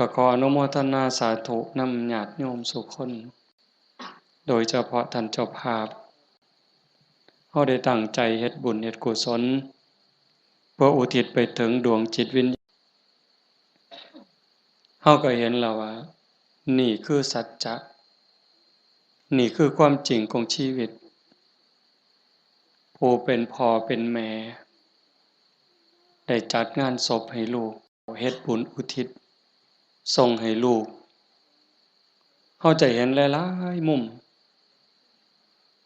ก็ขออนุโมทนาสาธุนำญาติโยมสุขคนโดยเฉพาะท่านเจ้าภาพเฮาได้ตั้งใจเฮ็ดบุญเฮ็ดกุศลเพื่ออุทิศไปถึงดวงจิตวิญญาณเฮาก็เห็นแล้วว่านี่คือสัจจะนี่คือความจริงของชีวิตผู้เป็นพ่อเป็นแม่ได้จัดงานศพให้ลูกเฮ็ดบุญอุทิศส่งให้ลูกเฮาจะเห็นหลายๆมุม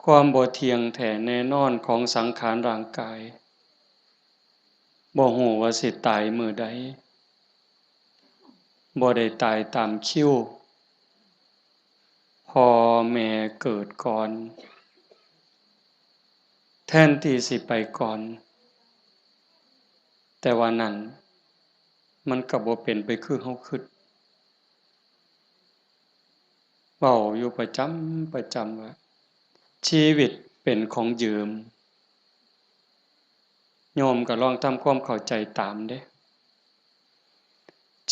ความบ่เที่ยงแท้แน่นอนของสังขารร่างกายบ่ฮู้ว่าสิตายมื้อใดบ่ได้ตายตามคิวพ่อแม่เกิดก่อนแทนที่สิไปก่อนแต่ว่านั้นมันก็บ่เป็นไปคือเฮาคิดเว้าอยู่ประจำว่าชีวิตเป็นของยืมโยมก็ลองทำความเข้าใจตามเด้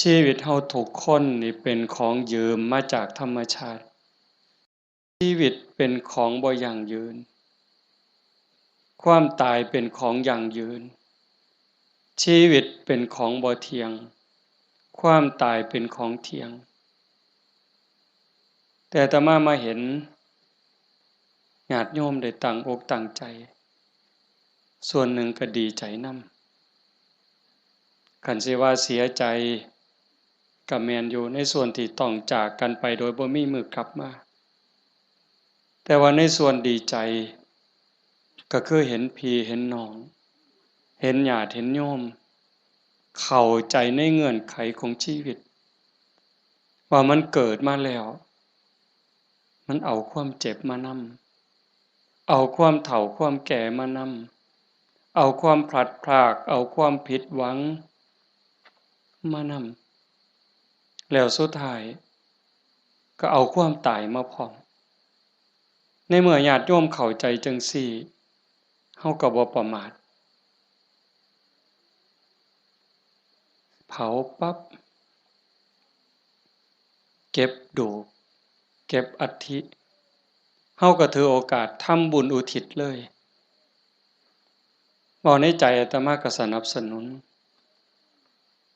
ชีวิตเฮาทุกคนนี่เป็นของยืมมาจากธรรมชาติชีวิตเป็นของบ่ยั่งยืนความตายเป็นของยั่งยืนชีวิตเป็นของบ่เที่ยงความตายเป็นของเที่ยงแต่อาตมามาเห็นญาติโยมได้ตั้งอกตั้งใจส่วนหนึ่งก็ดีใจนำคันสิว่าเสียใจก็แม่นอยู่ในส่วนที่ต้องจากกันไปโดยบ่มีมื้อกลับมาแต่ว่าในส่วนดีใจก็คือเห็นพี่เห็นน้องเห็นญาติเห็นโยมเข้าใจในเงื่อนไขของชีวิตว่ามันเกิดมาแล้วมันเอาความเจ็บมานำเอาความเฒ่าความแก่มานำเอาความพลัดพรากเอาความผิดหวังมานำแล้วสุดท้ายก็เอาความตายมาพร้อมในเมื่อญาติโยมเข้าใจจังซี้เฮาก็บ่ประมาทเผาปั๊บเก็บดูกเก็บอัฐิเฮาก็ถือโอกาสทำบุญอุทิศเลยเว้าในใจอาตมาก็สนับสนุน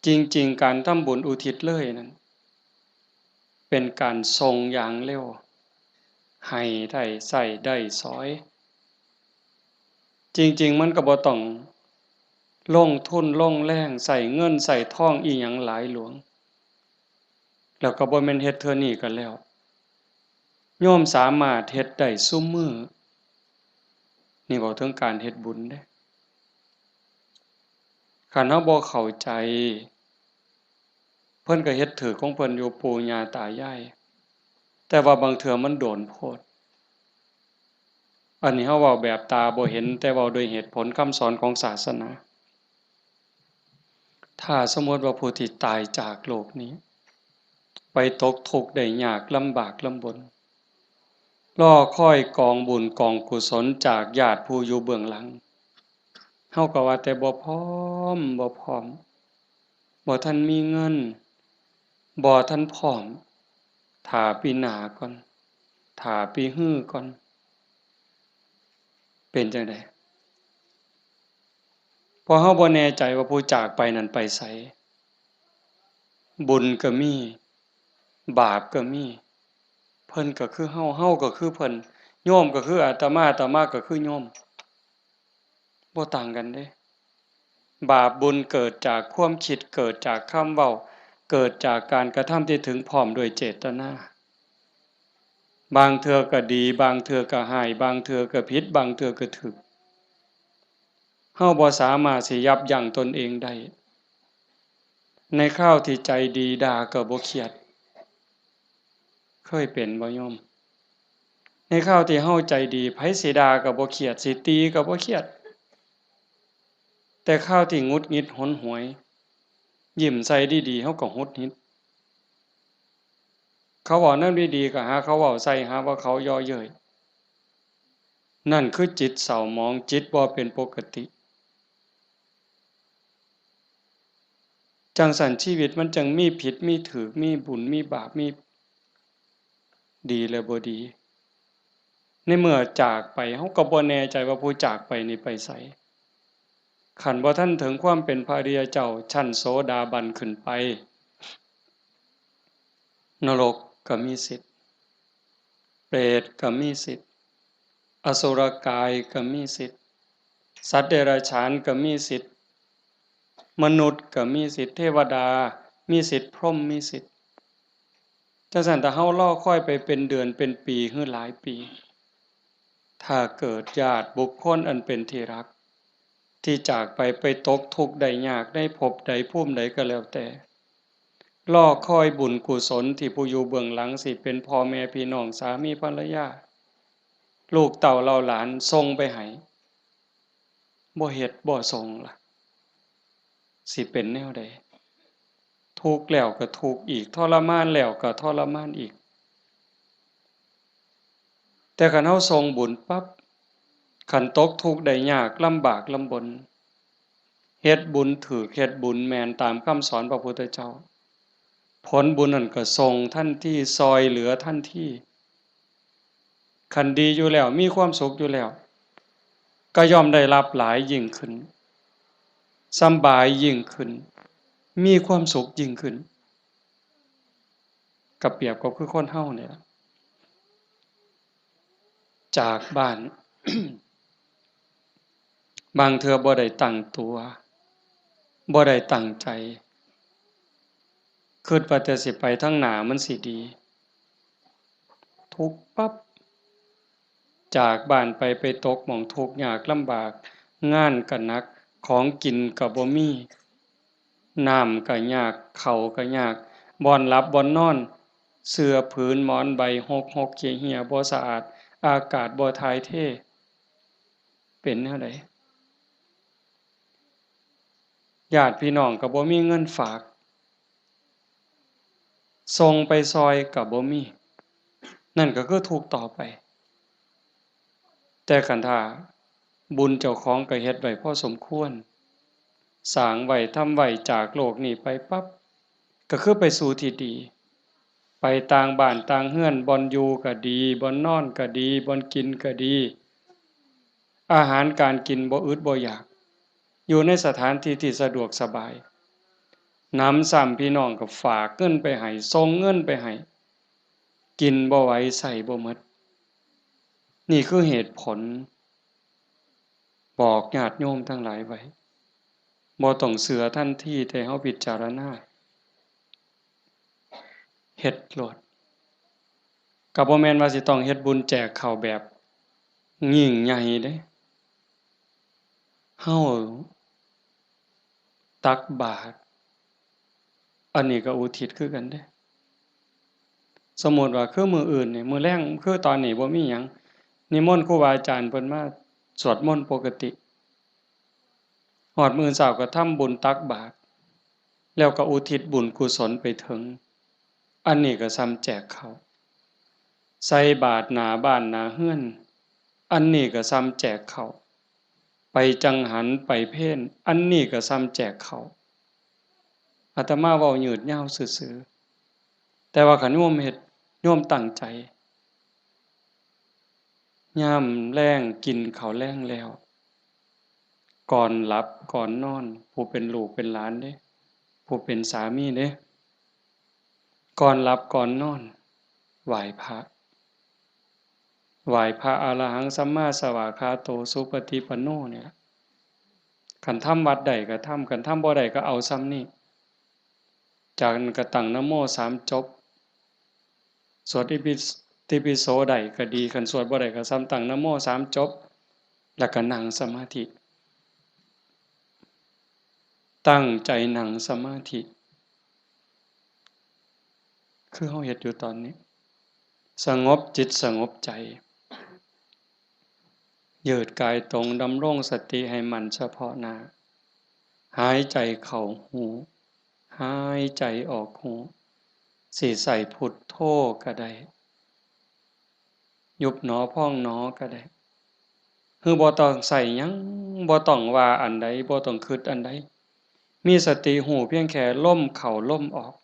จริงๆการทำบุญอุทิศเลยนั้นเป็นการส่งอย่างเร็วให้ได้ใช้ได้สอยจริงๆมันก็บ่ต้องลงทุนลงแรงใช้เงินใช้ทองอิหยังหลายหลวงแล้วก็บ่แม่นเฮ็ดเทื่อนี้ก็แล้วโยมสามารถเฮ็ดได้ซุมื้อนี่เว้าถึงการเฮ็ดบุญเด้คันเฮาบ่เข้าใจเพิ่นก็เฮ็ดถูกของเพิ่นอยู่ปู่ย่าตายายแต่ว่าบางเทื่อมันโดนโพดอันนี้เฮาเว้าแบบตาบ่เห็นแต่เว้าด้วยเหตุผลคำสอนของศาสนาถ้าสมมุติว่าผู้ที่ตายจากโลกนี้ไปตกทุกข์ได้ยากลำบากลำบนรอคอยกองบุญกองกุศลจากญาติผู้อยู่เบื้องหลังเฮาก็ว่าแต่บ่พร้อมบ่ทันมีเงินบ่ทันพร้อมท่าปีหน้าก่อนท่าปีฮื้อก่อนเป็นจั่งใดเพราะเฮาบ่แน่ใจว่าผู้จากไปนั้นไปไสบุญก็มีบาปก็มีเพิ่นก็คือเฮาเฮาก็คือเพิ่นโยมก็คืออาตมาอาตมาก็คือโยมบ่ต่างกันเด้บาปบุญเกิดจากความคิดเกิดจากคำเว้าเกิดจากการกระทำที่ถึงพร้อมด้วยเจตนาบางเทื่อก็ดีบางเทื่อก็ร้ายบางเทื่อก็ผิดบางเทื่อก็ถูกเฮาบ่สามารถสิยับยั้งตนเองได้ในคราวที่ใจดีด่าก็บ่เครียดเคยเป็นบ่โยมในคราวที่เฮาใจดีไผสิด่าก็บ่เครียดสิตีก็บ่เครียดแต่คราวที่หงุดหงิดหนหวยยิ้มใส่ดีๆเฮาก็หงุดหงิดเขาเว้านำดีๆก็หาเขาเว้าใส่หาว่าเขาเยาะเย้ยนั่นคือจิตเศร้าหมองจิตบ่เป็นปกติ จังสันชีวิตมันจังมีผิดมีถูกมีบุญมีบาปมีดีและบ่ดีในเมื่อจากไปเฮาก็บ่แน่ใจว่าผู้จากไปนี่ไปไสคันบ่ทันถึงความเป็นพระอริยเจ้าชั้นโสดาบันขึ้นไปนรกก็มีสิทธิ์เปรตก็มีสิทธิ์อสุรกายก็มีสิทธิ์สัตว์เดรัจฉานก็มีสิทธิ์มนุษย์ก็มีสิทธิ์เทวดามีสิทธิ์พรหมมีสิทธิ์จังซั่นถ้าเฮารอคอยไปเป็นเดือนเป็นปีหรือหลายปีถ้าเกิดญาติบุคคลอันเป็นที่รักที่จากไปตกทุกข์ได้ยากได้พบใดภูมิใดก็แล้วแต่รอคอยบุญกุศลที่ผู้อยู่เบื้องหลังสิเป็นพ่อแม่พี่น้องสามีภรรยาลูกเต่าเราหลานส่งไปให้บ่เฮ็ดบ่ส่งล่ะสิเป็นแนวใดทุกข์แล้วก็ทุกข์อีกทรมานแล้วก็ทรมานอีกแต่คันเฮาส่งบุญปั๊บคันตกทุกข์ได้ยากลำบากลำบนเฮ็ดบุญถูกเฮ็ดบุญแม่นตามคำสอนพระพุทธเจ้าผลบุญนั่นก็ส่งทันทีซอยเหลือทันทีคันดีอยู่แล้วมีความสุขอยู่แล้วก็ย่อมได้รับหลายยิ่งขึ้นสำบายยิ่งขึ้นมีความสุขยิ่งขึ้นก็เปรียบกับคือคนเฮาเนี่ยล่ะจากบ้าน บางเทื่อบ่ได้ตั้งตัวบ่ได้ตั้งใจคิดว่าแต่สิไปทางหน้ามันสิดีทุกข์ปั๊บจากบ้านไปตกหม้องทุกข์ยากลำบากงานก็หนักของกินก็บ่มีน้ำก็ยากข้าวก็ยากบ่อนหลับบ่อนนอนเสื่อผืนหมอนใบหกเหี่ยบ่สะอาดอากาศบ่ถ่ายเทเป็นแนวใดญาติพี่น้องก็บ่มีเงินฝากส่งไปซอยก็บ่มีนั่นก็คือทุกข์ต่อไปแต่คันถ้าบุญเจ้าของก็เฮ็ดไว้พอสมควรสร้างไว้ทำไว้จากโลกนี้ไปปั๊บก็คือไปสู่ที่ดีไปต่างบ้านต่างเรือนบ่อนอยู่ก็ดีบ่อนนอนก็ดีบ่อนกินก็ดีอาหารการกินบ่อึดบ่อยากอยู่ในสถานที่ที่สะดวกสบายนำซ้ำพี่น้องก็ฝากเงินไปให้ส่งเงินไปให้กินบ่ไหวใช้บ่หมดนี่คือเหตุผลบอกญาติโยมทั้งหลายไว้บ่ต้องเชื่อทันทีแต่เฮาพิจารณาเฮ็ดโลดก็บ่แม่นว่าสิต้องเฮ็ดบุญแจกข้าวแบบยิ่งใหญ่เด้เฮาตักบาตรอันนี้ก็อุทิศคือกันเด้สมมุติว่าคือมื้ออื่นนี่มื้อแลงคือตอนนี้บ่มีหยังนิมนต์ครูบาอาจารย์เพิ่นมาสวดมนต์ปกติฮอดมื้อเช้าก็ทำบุญตักบาตรแล้วก็อุทิศบุญกุศลไปถึงอันนี้ก็ส่ำแจกข้าวใส่บาตรหน้าบ้านหน้าเรือนอันนี้ก็ส่ำแจกข้าวไปจังหันไปเพลอันนี้ก็ส่ำแจกข้าวอาตมาเว้ายืดยาวซื่อๆแต่ว่าคันโยมเฮ็ดโยมตั้งใจยามแลงกินข้าวแลงแล้วก่อนหลับก่อนนอนผู้เป็นลูกเป็นหลานเด้ผู้เป็นสามีเด้ก่อนหลับก่อนนอนไหว้พระไหว้พระอรหังสัมมาสวากขาโตสุปฏิปันโนเนี่ยคันทำวัดใดก็ทำคันทำบ่ได้ก็เอาซ้ำนี้จากนั้นก็ตั้งนะโม3จบสวดอิติปิโสใดก็ดีคันสวดบ่ได้ก็ซ้ำตั้งนะโม3จบแล้วก็นั่งสมาธิตั้งใจนั่งสมาธิคือเฮาเฮ็ดอยู่ตอนนี้สงบจิตสงบใจยืดกายตรงดำรงสติให้มั่นเฉพาะหน้าหายใจเข้าหูหายใจออกหูสิใส่พุทโธก็ได้ยุบหนอพองหนอก็ได้คือบ่ต้องใส่หยังบ่ต้องว่าอันใดบ่ต้องคิดอันใด มีสติหูเพียงแค่ลมเข้าลมออก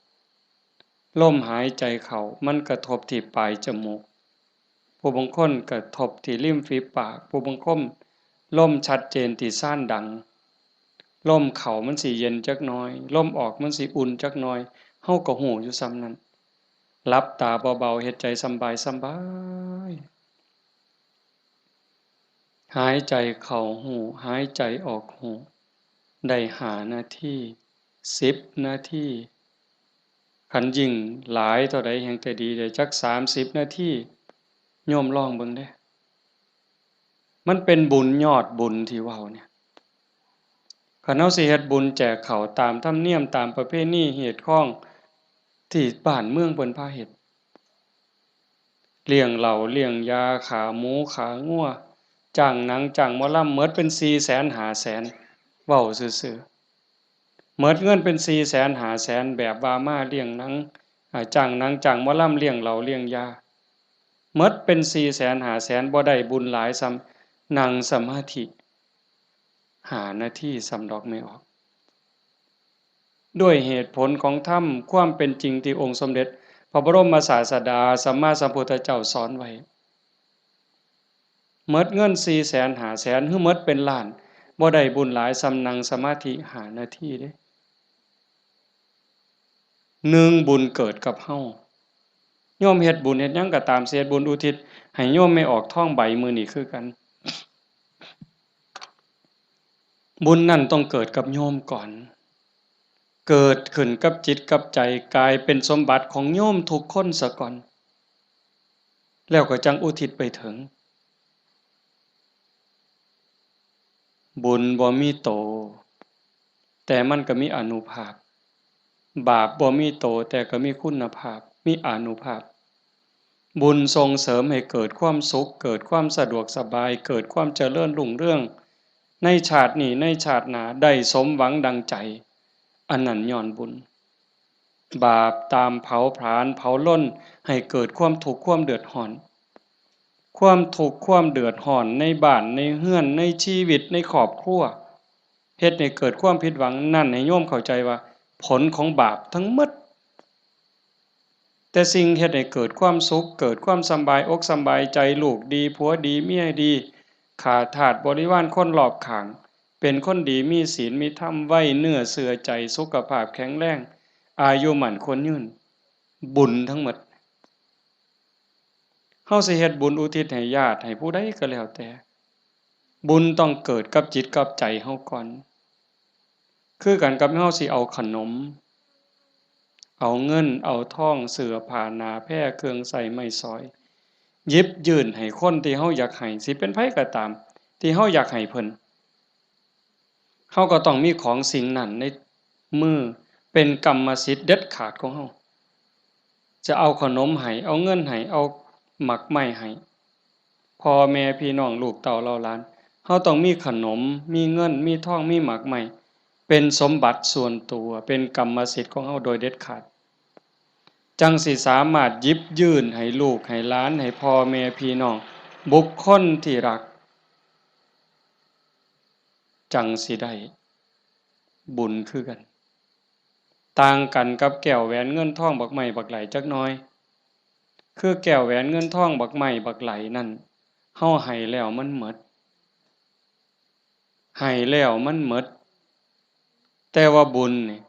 ลมหายใจเข้ามันกระทบที่ปลายจมูกผู้บางคนกระทบที่ริมฝีปากผู้บางคนลมชัดเจนที่ซ่านดังลมเข้ามันสิเย็นจักหน่อยลมออกมันสิอุ่นจักหน่อยเฮาก็หูอยู่ส่ำนั้นหลับตาเบาๆเฮ็ดใจสำบายสำบายหายใจเข้าหูหายใจออกหูได้5 นาที10 นาทีคันยิ่งหลายเท่าใดแฮ่งแต่ดีได้จัก30 นาทีโยมลองเบิ่งเด้อมันเป็นบุญยอดบุญที่เว้าเนี่ยคันเฮาสิเฮ็ดบุญแจกข้าวตามธรรมเนียมตามประเพณีเหตุข้องที่บ้านเมืองเพิ่นพาเฮ็ดเลี้ยงเหล้าเลี้ยงยาขาหมูขางัวจ้างหนังจ้างหมอลำหมดเป็น400,000 500,000เว้าซื่อๆหมดเงินเป็น400,000 500,000แบบว่ามาเลี้ยงหนังจ้างหนังจ้างหมอลำเลี้ยงเหล้าเลี้ยงยาหมดเป็น400,000 500,000บ่ได้บุญหลายส่ำนั่งสมาธิ5 นาทีส่ำดอกไม่ออกด้วยเหตุผลของธรรมความเป็นจริงที่องค์สมเด็จพระบรมศาสดาสัมมาสัมพุทธเจ้าสอนไว้หมดเงิน400,000 500,000หรือหมดเป็นล้านบ่ได้บุญหลายส่ำนั่งสมาธิ5 นาทีเด้1บุญเกิดกับเฮาโยมเฮ็ดบุญเฮ็ดหยังก็ตามสิเฮ็ดบุญอุทิศให้โยมไม่ออกท้องใบมื้อนี้คือกันบุญนั่นต้องเกิดกับโยมก่อนเกิดขึ้นกับจิตกับใจกลายเป็นสมบัติของโยมทุกคนซะก่อนแล้วก็จังอุทิศไปถึงบุญบ่มีโตแต่มันก็มีอานุภาพบาปบ่มีโตแต่ก็มีคุณภาพมีอานุภาพบุญส่งเสริมให้เกิดความสุขเกิดความสะดวกสบายเกิดความเจริญรุ่งเรืองในชาตินี้ในชาติหน้าได้สมหวังดังใจอันนั้นย้อนบุญบาปตามเผาผลาญเผาล้นให้เกิดความทุกข์ความเดือดร้อนความทุกข์ความเดือดร้อนในบ้านในเรือนในชีวิตในครอบครัวเฮ็ดให้เกิดความผิดหวังนั่นให้โยมเข้าใจว่าผลของบาปทั้งหมดแต่สิ่งเฮ็ดให้เกิดความสุขเกิดความสำบายอกสำบายใจลูกดีผัวดีเมียดีขาทาสบริวารคนรอบข้างเป็นคนดีมีศีลมีธรรมไว้เนื้อเชื่อใจสุขภาพแข็งแรงอายุมั่นควรยืนบุญทั้งหมดเฮาสิเฮ็ดบุญอุทิศให้ญาติให้ผู้ใดก็แล้วแต่บุญต้องเกิดกับจิตกับใจเฮาก่อนคือกันกับเฮาสิเอาขนมเอาเงินเอาทองเสื้อผ้าหน้าแพรเครื่องใช้ไม้สอยหยิบยื่นให้คนที่เฮาอยากให้สิเป็นไผก็ตามที่เฮาอยากให้เพิ่นเฮาก็ต้องมีของสิ่งนั้นในมือเป็นกรรมสิทธิ์เด็ดขาดของเฮาจะเอาขนมให้เอาเงินให้เอาหมากไม้ให้พ่อแม่พี่น้องลูกเต้าเหล่าหลานเฮาต้องมีขนมมีเงินมีทองมีหมากไม้เป็นสมบัติส่วนตัวเป็นกรรมสิทธิ์ของเฮาโดยเด็ดขาดจังสิสามารถหยิบยื่นให้ลูกให้หลานให้พ่อแม่พี่น้องบุคคลที่รักจังสิได้บุญคือกันต่างกันกับแก้วแหวนเงินทองบักไม้บักไหลจักหน่อยคือแก้วแหวนเงินทองบักไม้บักไหลนั่นเฮาให้แล้วมันหมดให้แล้วมันหมดแต่ว่าบุญนี่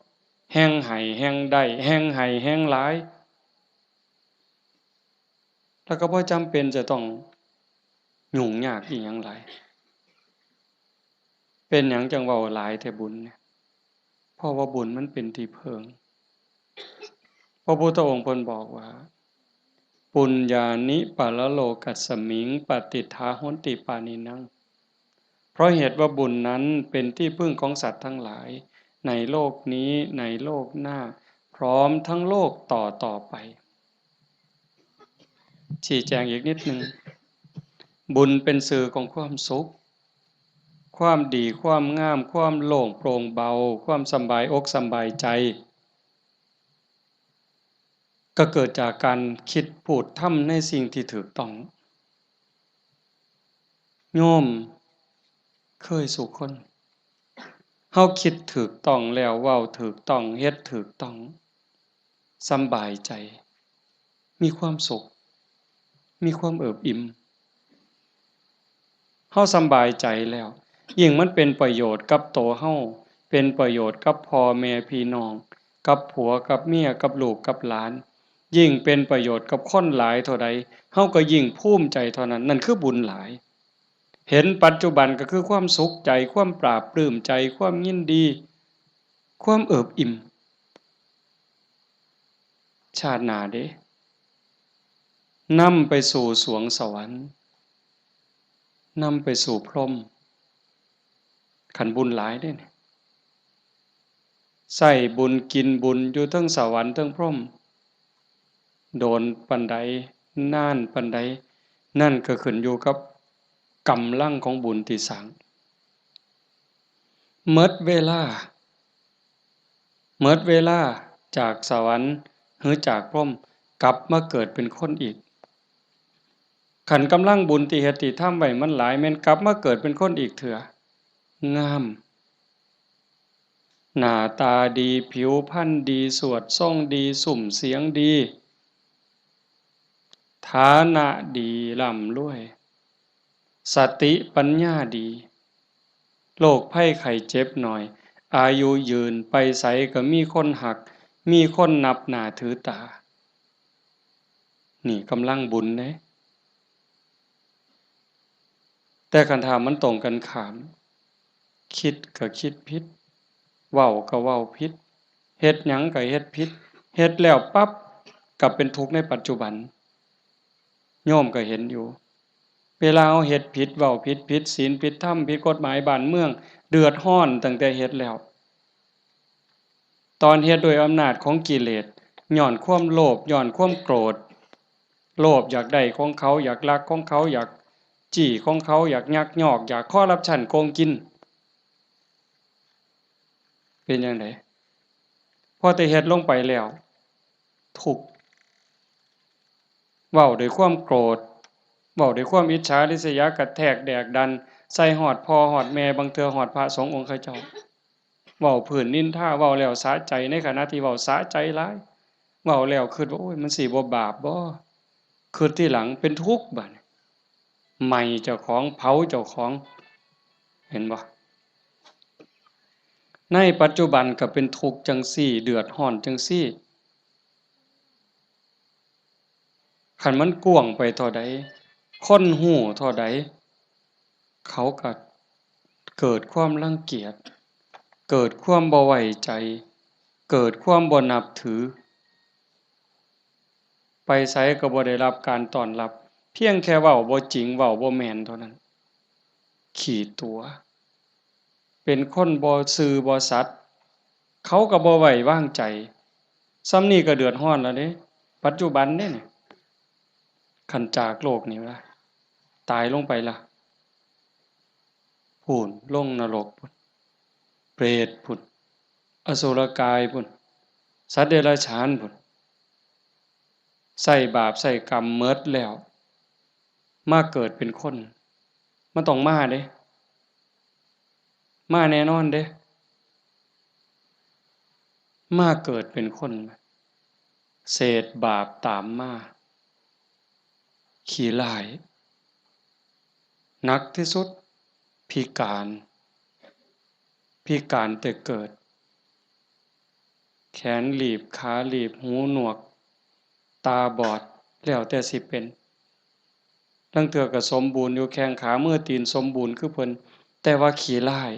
แฮ่งให้แฮ่งได้แฮ่งให้แฮ่งหลายแล้วก็บ่จำเป็นจะต้องยุ่งยากอิหยังหลายเป็นหยังจังเว้าหลายแต่บุญเนี่ยเพราะว่าบุญมันเป็นที่พึ่งพระพุทธองค์เพิ่นบอกว่าปุญญานิปะละโลกัสสมิงปฏิทาโหนติปานินังเพราะเหตุว่าบุญนั้นเป็นที่พึ่งของสัตว์ทั้งหลายในโลกนี้ในโลกหน้าพร้อมทั้งโลกต่อไปชี้แจงอีกนิดนึงบุญเป็นสื่อของความสุขความดีความงามความโล่งโปร่งเบาความสบายอกสบายใจก็เกิดจากการคิดพูดทำในสิ่งที่ถูกต้องโยมเคยสุขคน เฮาคิดถูกต้องแล้วเว้าถูกต้องเฮ็ดถูกต้องสำบายใจมีความสุขมีความเอิบอิ่มเฮาสำบายใจแล้วยิ่งมันเป็นประโยชน์กับตัวเฮาเป็นประโยชน์กับพ่อแม่พี่น้องกับผัวกับเมียกับลูกกับหลานยิ่งเป็นประโยชน์กับคนหลายเท่าใดเฮาก็ยิ่งภูมิใจเท่านั้นนั่นคือบุญหลายเห็นปัจจุบันก็คือความสุขใจความปราบปลื้มใจความยินดีความเอิบอิ่มชาติหน้าเด้นำไปสู่สวงสวรรค์นำไปสู่พรหมขันบุญหลายเด้เนี่ยใส่บุญกินบุญอยู่เทั้งสวรรค์เทั้งพรหมโดนปันใดนานปันใดนั่นก็ขึ้นอยู่กับกำลังของบุญที่สร้างหมดเวลาจากสวรรค์หรือจากพรหมกลับมาเกิดเป็นคนอีกขันกำลังบุญที่เฮ็ดที่ทำไว้มันหลายแม่นกลับมาเกิดเป็นคนอีกเถื่องามหน้าตาดีผิวพรรณดีสวดทรงดีสุ่มเสียงดีฐานะดีร่ำรวยสติปัญญาดีโรคภัยไข้เจ็บหน่อยอายุยืนไปไสก็มีคนหักมีคนนับหน้าถือตานี่กำลังบุญเด้แต่คันถามมันตรงกันข้ามคิดก็คิดผิดเว้าก็เว้าผิดเฮ็ดหยังก็เฮ็ดผิดเฮ็ดแล้วปั๊บก็เป็นทุกข์ในปัจจุบันโยมก็เห็นอยู่เวลาเราเฮ็ดผิดเว้าผิดผิดศีลผิดธรรมผิดกฎหมายบ้านเมืองเดือดร้อนตั้งแต่เฮ็ดแล้วตอนเฮ็ดโดยอำนาจของกิเลสย้อนความโลภย้อนความโกรธโลภอยากได้ของเขาอยากลักของเขาอยากจี้ของเขาอยากยักยอกอยากคอร์รัปชันโกงกินเป็นจังไดพอแต่เฮ็ดลงไปแล้วทุกข์เว้าด้วยความโกรธเว้าด้วยความอิจฉาริษยากระแทกแดกดันใส่ฮอดพ่อฮอดแม่บางเทื่อฮอดพระสงฆ์องค์เขาเจ้าเว้าพื้นนินทาเว้าแล้วสะใจในขณะที่เว้าสะใจหลายเว้าแล้วคิดว่าโอ้ยมันสิบ่บาปบ่คิดทีหลังเป็นทุกข์บัดไหม้เจ้าของเผาเจ้าของเห็นบ่ในปัจจุบันก็เป็นทุกข์จังซี่เดือดร้อนจังซี่คันมันกว้างไปเท่าใดคนฮู้เท่าใดเขาก็เกิดความรังเกียจเกิดความบ่ไว้ใจเกิดความบ่นับถือไปไสก็บ่ได้รับการต้อนรับเพียงแค่เว้าบ่จริงเว้าบ่แม่นเท่านั้นขี้ตัวเป็นคนบ่ซื่อบ่สัตย์เขาก็บ่ไว้วางใจส่ำนี้ก็เดือดร้อนแล้วเด้ปัจจุบันเด้นี่คันจากโลกนี้ล่ะตายลงไปล่ะพู้นลงนรกพู้นเปรตพู้นอสุรกายพู้นสัตว์เดรัจฉานพู้นใส่บาปใส่กรรมหมดแล้วมาเกิดเป็นคนมันต้องมาเด้มาแน่นอนเด้มาเกิดเป็นคนเศษบาปตามมาขี้ร้ายหนักที่สุดพิการแต่เกิดแขนหลีบขาหลีบหูหนวกตาบอดแล้วแต่สิเป็นลางเทื่อก็สมบูรณ์อยู่แข้งขามือตีนสมบูรณ์คือเพิ่นแต่ว่าขี้ร้าย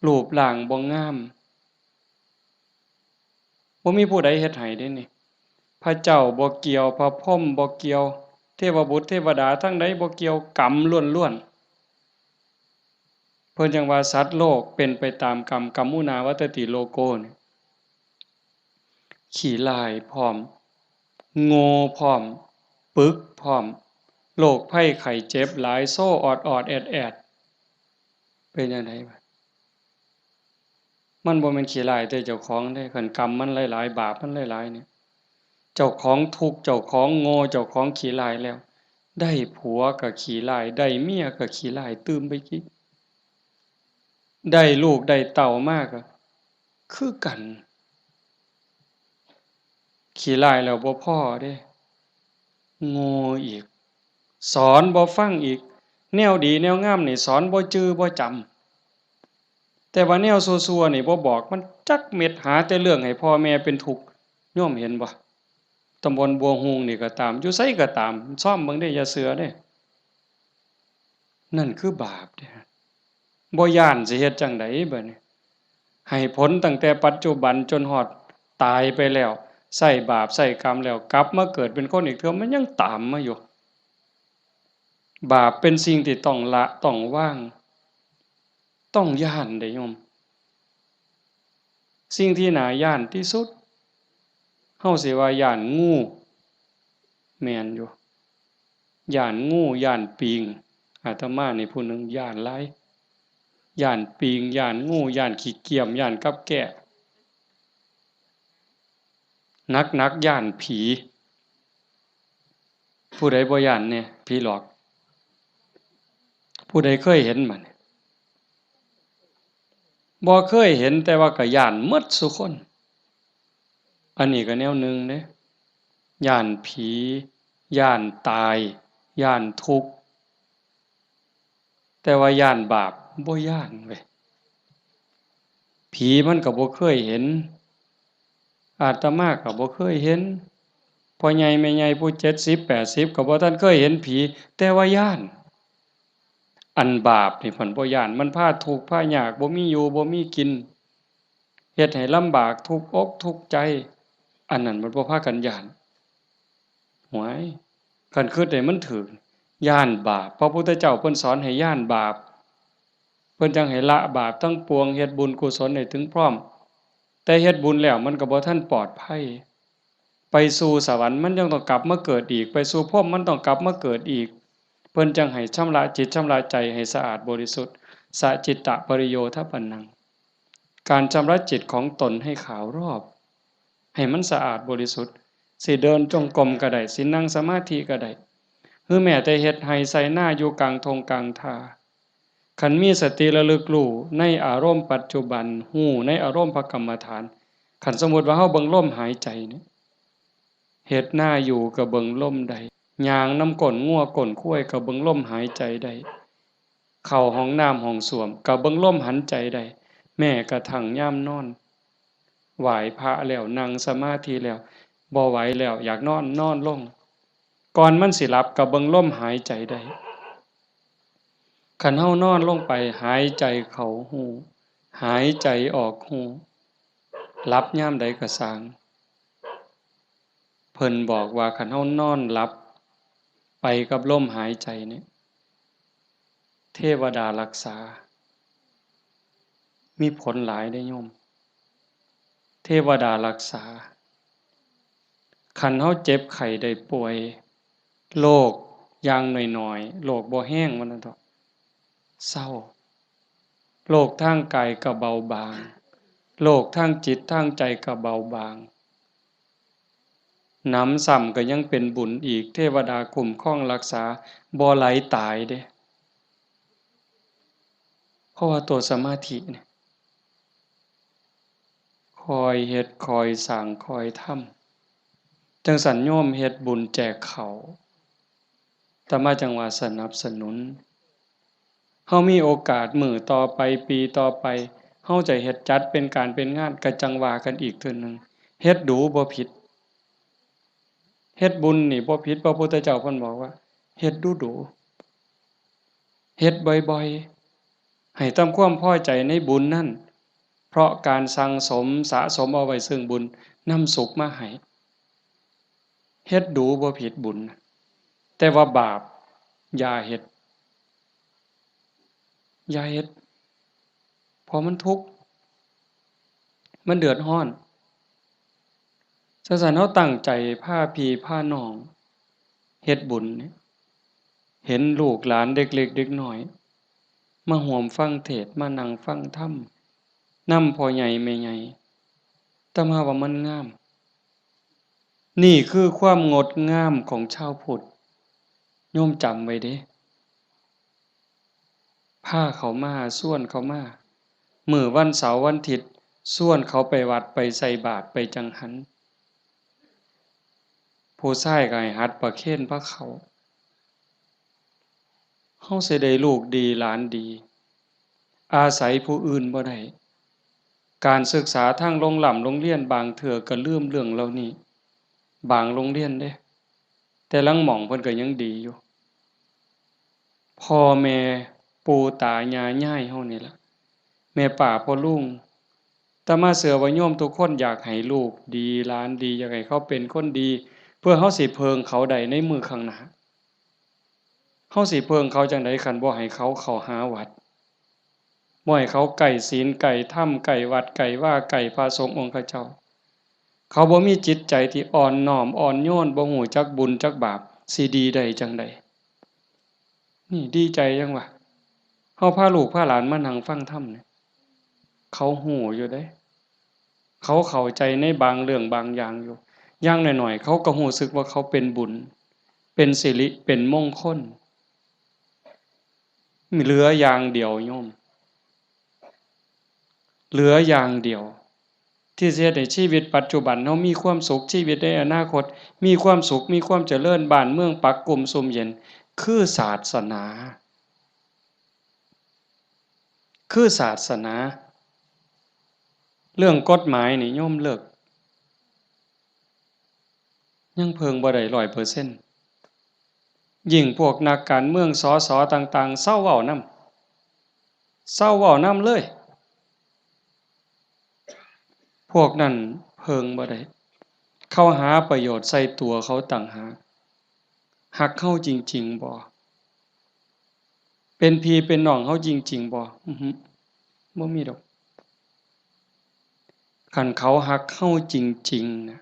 รูปร่างบ่งามบ่มีผู้ใดเฮ็ดให้เด้นี่พระเจ้าบ่เกี่ยวพระพรหมบ่เกี่ยวเทวบุตรเทวดาทั้งใดบ่เกี่ยวกรรมล้วนๆเพิ่นจังว่าสัตว์โลกเป็นไปตามกรรมกัมมุนาวัตติโลโกนี่ขี้ร้ายพร้อมโง่พร้อมปึกพร้อมโรคภัยไข้เจ็บหลายโซ่ออดๆแอดๆเป็นจังไดบัดมันบ่แม่นขี้ร้ายแต่เจ้าของเด้คันกรรมมันหลายๆบาปมันหลายๆเนี่ยเจ้าของทุกข์เจ้าของโง่เจ้าของขี้ร้ายแล้วได้ผัวก็ขี้ร้ายได้เมียก็ขี้ร้ายตื่มไปอีก ได้ลูกได้เต่ามากก็คือกันขี้ร้ายแล้วบ่พอเด้โง่อีกสอนบ่ฟังอีกแนวดีแนวงามนี่สอนบ่จื้อบ่จำแต่ว่าแนวซั่วๆนี่บ่บอกมันจักเม็ดหาแต่เรื่องให้พ่อแม่เป็นทุกข์โยมเห็นบ่ตำบลบัวฮูงนี่ก็ตามอยู่ไสก็ตามซ่อมเบิ่งเด้อย่าเสือเด้นั่นคือบาปเด้บ่ย้านสิเฮ็ดจังไดบัดนี้ให้ผลตั้งแต่ปัจจุบันจนฮอดตายไปแล้วใช้บาปใช้กรรมแล้วกลับมาเกิดเป็นคนอีกเทื่อมันยังตามมาอยู่บาปเป็นสิ่งที่ต้องละต้องวางต้องย้านเด้โยมสิ่งที่น่าย้านที่สุดเฮาสิว่าย้านงูแม่นอยู่ย้านงูย้านปิงอาตมานี่ผู้หนึ่งย้านหลายย้านปิงย้านงูย้านขี้เกียจย้านกับแกะหนักย้านผีผู้ใดบ่ย้านแน่ผีหลอกผู้ใดเคยเห็นมันบ่เคยเห็นแต่ว่าก็ย้านหมดซุคนอันนี้ก็แนวหนึ่งเด้ย้านผีย้านตายย้านทุกข์แต่ว่าย้านบาปบ่ย้านเว้ยผีมันก็บ่เคยเห็นอาตมาก็บ่เคยเห็นพ่อใหญ่แม่ใหญ่ผู้70 80ก็บ่ทันเคยเห็นผีแต่ว่าย้านอันบาปนี่เพิ่นบ่ย้านมันพาทุกข์พายากบ่มีอยู่บ่มีกินเฮ็ดให้ลำบากทุกข์อกทุกข์ใจอันนั้นมันบ่พากันย้านหวยคันคิดให้มันถูกย้านบาปพระพุทธเจ้าเพิ่นสอนให้ย้านบาปเพิ่นจังให้ละบาปทั้งปวงเฮ็ดบุญกุศลให้ถึงพร้อมแต่เฮ็ดบุญแล้วมันก็บ่ทันปลอดภัยไปสู่สวรรค์มันยังต้องกลับมาเกิดอีกไปสู่ภพมันต้องกลับมาเกิดอีกเพิ่นจังให้ชำระจิตชำระใจให้สะอาดบริสุทธิ์สะจิตตะปริโยทปนังการชำระจิตของตนให้ขาวรอบให้มันสะอาดบริสุทธิ์สิเดินจงกรมก็ได้สินั่งสมาธิก็ได้หรือแม้แต่เฮ็ดให้ใส่หน้าอยู่กลางทงกลางทาคันมีสติระลึกรู้ในอารมณ์ปัจจุบันฮู้ในอารมณ์พระกรรมฐานคันสมมุติว่าเฮาเบิ่งลมหายใจนี่เฮ็ดหน้าอยู่ก็เบิ่งลมได้ย่างน้ำก้นงัวก้นข้วยก็เบิ่งลมหายใจได้เข้าห้องน้ำห้องส้วมก็เบิ่งลมหันใจได้แม้กระทั่งยามนอนไหว้พระแล้วนั่งสมาธิแล้วบ่ไหวแล้วอยากนอนนอนลงก่อนมันสิหลับก็เบิ่งลมหายใจได้คันเฮานอนลงไปหายใจเข้าหูหายใจออกหูหลับยามใดก็สร้างเพิ่นบอกว่าคันเฮานอนหลับไปกับลมหายใจนี่เทวดารักษามีผลหลายเด้อโยมเทวดารักษาคันเฮาเจ็บไข้ได้ป่วยโรคอย่างน้อยๆโรคบ่แห้งว่านั้นเถาะเศร้าโรคทางกายก็เบาบางโรคทางจิตทางใจก็เบาบางหนำซ้ำก็ยังเป็นบุญอีกเทวดาคุ้มครองรักษาบ่ไหลตายเด้เพราะว่าตัวสมาธิเนี่ยคอยเฮ็ดคอยสร้างคอยทำจังสันโยมเฮ็ดบุญแจกเขาแต่มาจังว่าสนับสนุนเฮามีโอกาสมื้อต่อไปปีต่อไปเฮาจะเฮ็ดจัดเป็นการเป็นงานก็จังว่ากันอีกเทื่อนึงเฮ็ดดูบ่ผิดเฮ็ดบุญนี่บ่ผิดพระพุทธเจ้าเพิ่นบอกว่าเฮ็ดดูๆเฮ็ดบ่อยๆให้ทำความพอใจในบุญนั้นเพราะการสั่งสมสะสมเอาไว้ซึ่งบุญนำสุขมาให้เฮ็ดดูบ่ผิดบุญแต่ว่าบาปอย่าเฮ็ดอย่าเฮ็ดเพราะมันทุกข์มันเดือดร้อนจังซั่นเฮาตั้งใจพาพี่พาน้องเฮ็ดบุญนี่เห็นลูกหลานเด็กเล็กเด็กน้อยมาร่วมฟังเทศน์มานั่งฟังธรรมนำพ่อใหญ่แม่ใหญ่แต่มาว่ามันงามนี่คือความงดงามของชาวพุทธโยมจำไว้เด้พาเขามาชวนเขามา มื้อวันเสาร์วันอาทิตย์ส่วนเขาไปวัดไปใส่บาตรไปจังหันผู้ชายก็ให้หัดประเคนพระเขาเฮาสิได้ลูกดีหลานดีอาศัยผู้อื่นบ่ได้การศึกษาทางโรงเรียนบางเทื่อก็ลืมเรื่องเหล่านี้บางโรงเรียนเด้แต่ลางหม้องเพิ่นก็ยังดีอยู่พ่อแม่ปู่ตายายยายเฮานี่ล่ะแม่ป้าพ่อลุงแต่มาเชื่อว่าโยมทุกคนอยากให้ลูกดีหลานดีอยากให้เขาเป็นคนดีเพื่อเฮาสิเพิงเขาได้ในมื้อข้างหน้าเฮาสิเพิงเขาจังได๋คันบ่ให้เขาเข้าหาวัดบ่ให้เขาใกล้ศีลใกล้ธรรมใกล้วัดใกล้ว่าใกล้พระสงฆ์องค์เขาเจ้าเขาบ่มีจิตใจที่อ่อนน้อมอ่อนโยนบ่ฮู้จักบุญจักบาปสิดีได้จังได๋นี่ดีใจจังวะเฮาพาลูกพาหลานมานั่งฟังธรรมเนี่ยเขาฮู้อยู่เด้เขาเข้าใจในบางเรื่องบางอย่างอยู่อย่างน้อยๆเขาก็รู้สึกว่าเขาเป็นบุญเป็นสิริเป็นมงคลมีเหลืออย่างเดียวโยมเหลืออย่างเดียวที่สิเฮ็ดให้ชีวิตปัจจุบันเฮามีความสุขชีวิตในอนาคตมีความสุขมีความเจริญบ้านเมืองปักกุมซุ่มเย็นคือศาสนาคือศาสนาเรื่องกฎหมายนี่โยมเลิกยังเพิงบ่ได้100%ยิ่งพวกนักการเมืองสสต่างๆเซาเว้านำเซาเว้านำเลยพวกนั้นเพิงบ่ได้เขาหาประโยชน์ใส่ตัวเขาต่างหากฮักเฮาจริงๆบ่เป็นพี่เป็นน้องเฮาจริงๆบ่อือฮึบ่มีดอกคันเขาฮักเฮาจริงๆน่ะ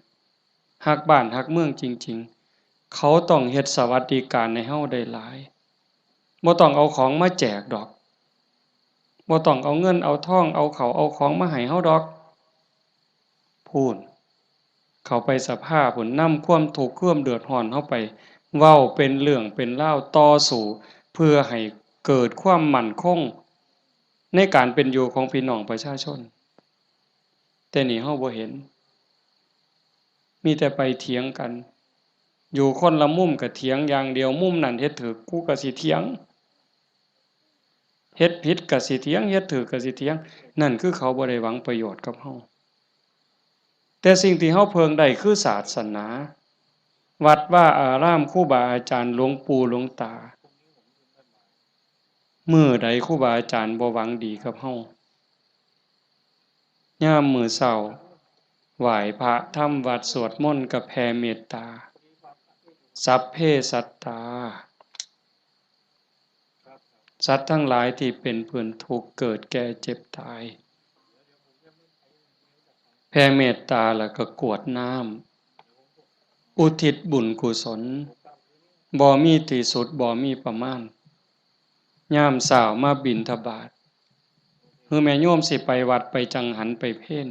ฮักบ้านฮักเมืองจริงๆเขาต้องเฮ็ดสวัสดิการให้เฮาได้หลายบ่ต้องเอาของมาแจกดอกบ่ต้องเอาเงินเอาทองเอาข้าวเอาของมาให้เฮาดอกพู้นเขาไปสภาพู้นนำความทุกข์ความเดือดร้อนเฮาไปเว้าเป็นเรื่องเป็นราวต่อสู้เพื่อให้เกิดความมั่นคงในการเป็นอยู่ของพี่น้องประชาชนแต่นี่เฮาบ่เห็นมีแต่ไปเถียงกันอยู่คนละมุมก็เถียงอย่างเดียวมุมนั้นเฮ็ดถูกกูก็สิเถียงเฮ็ดผิดก็สิเถียงเฮ็ดถูกก็สิเถียงนั่นคือเขาบ่ได้หวังประโยชน์กับเฮาแต่สิ่งที่เฮาเพิงได้คือศาสนาวัดว่าอารามครูบาอาจารย์หลวงปู่หลวงตามื้อใดครูบาอาจารย์บ่หวังดีกับเฮายามมื้อเช้าไหว้พระทำวัดสวดมนต์ก็แผ่เมตตาสัพเพสัตตาสัตว์ทั้งหลายที่เป็นเพื่อนทุกข์เกิดแก่เจ็บตายแผ่เมตตาแล้วก็กรวดน้ำอุทิศบุญกุศลบ่มีที่สุดบ่มีประมาณยามเช้ามาบิณฑบาตคือแม่โยมสิไปวัดไปจังหันไปเพล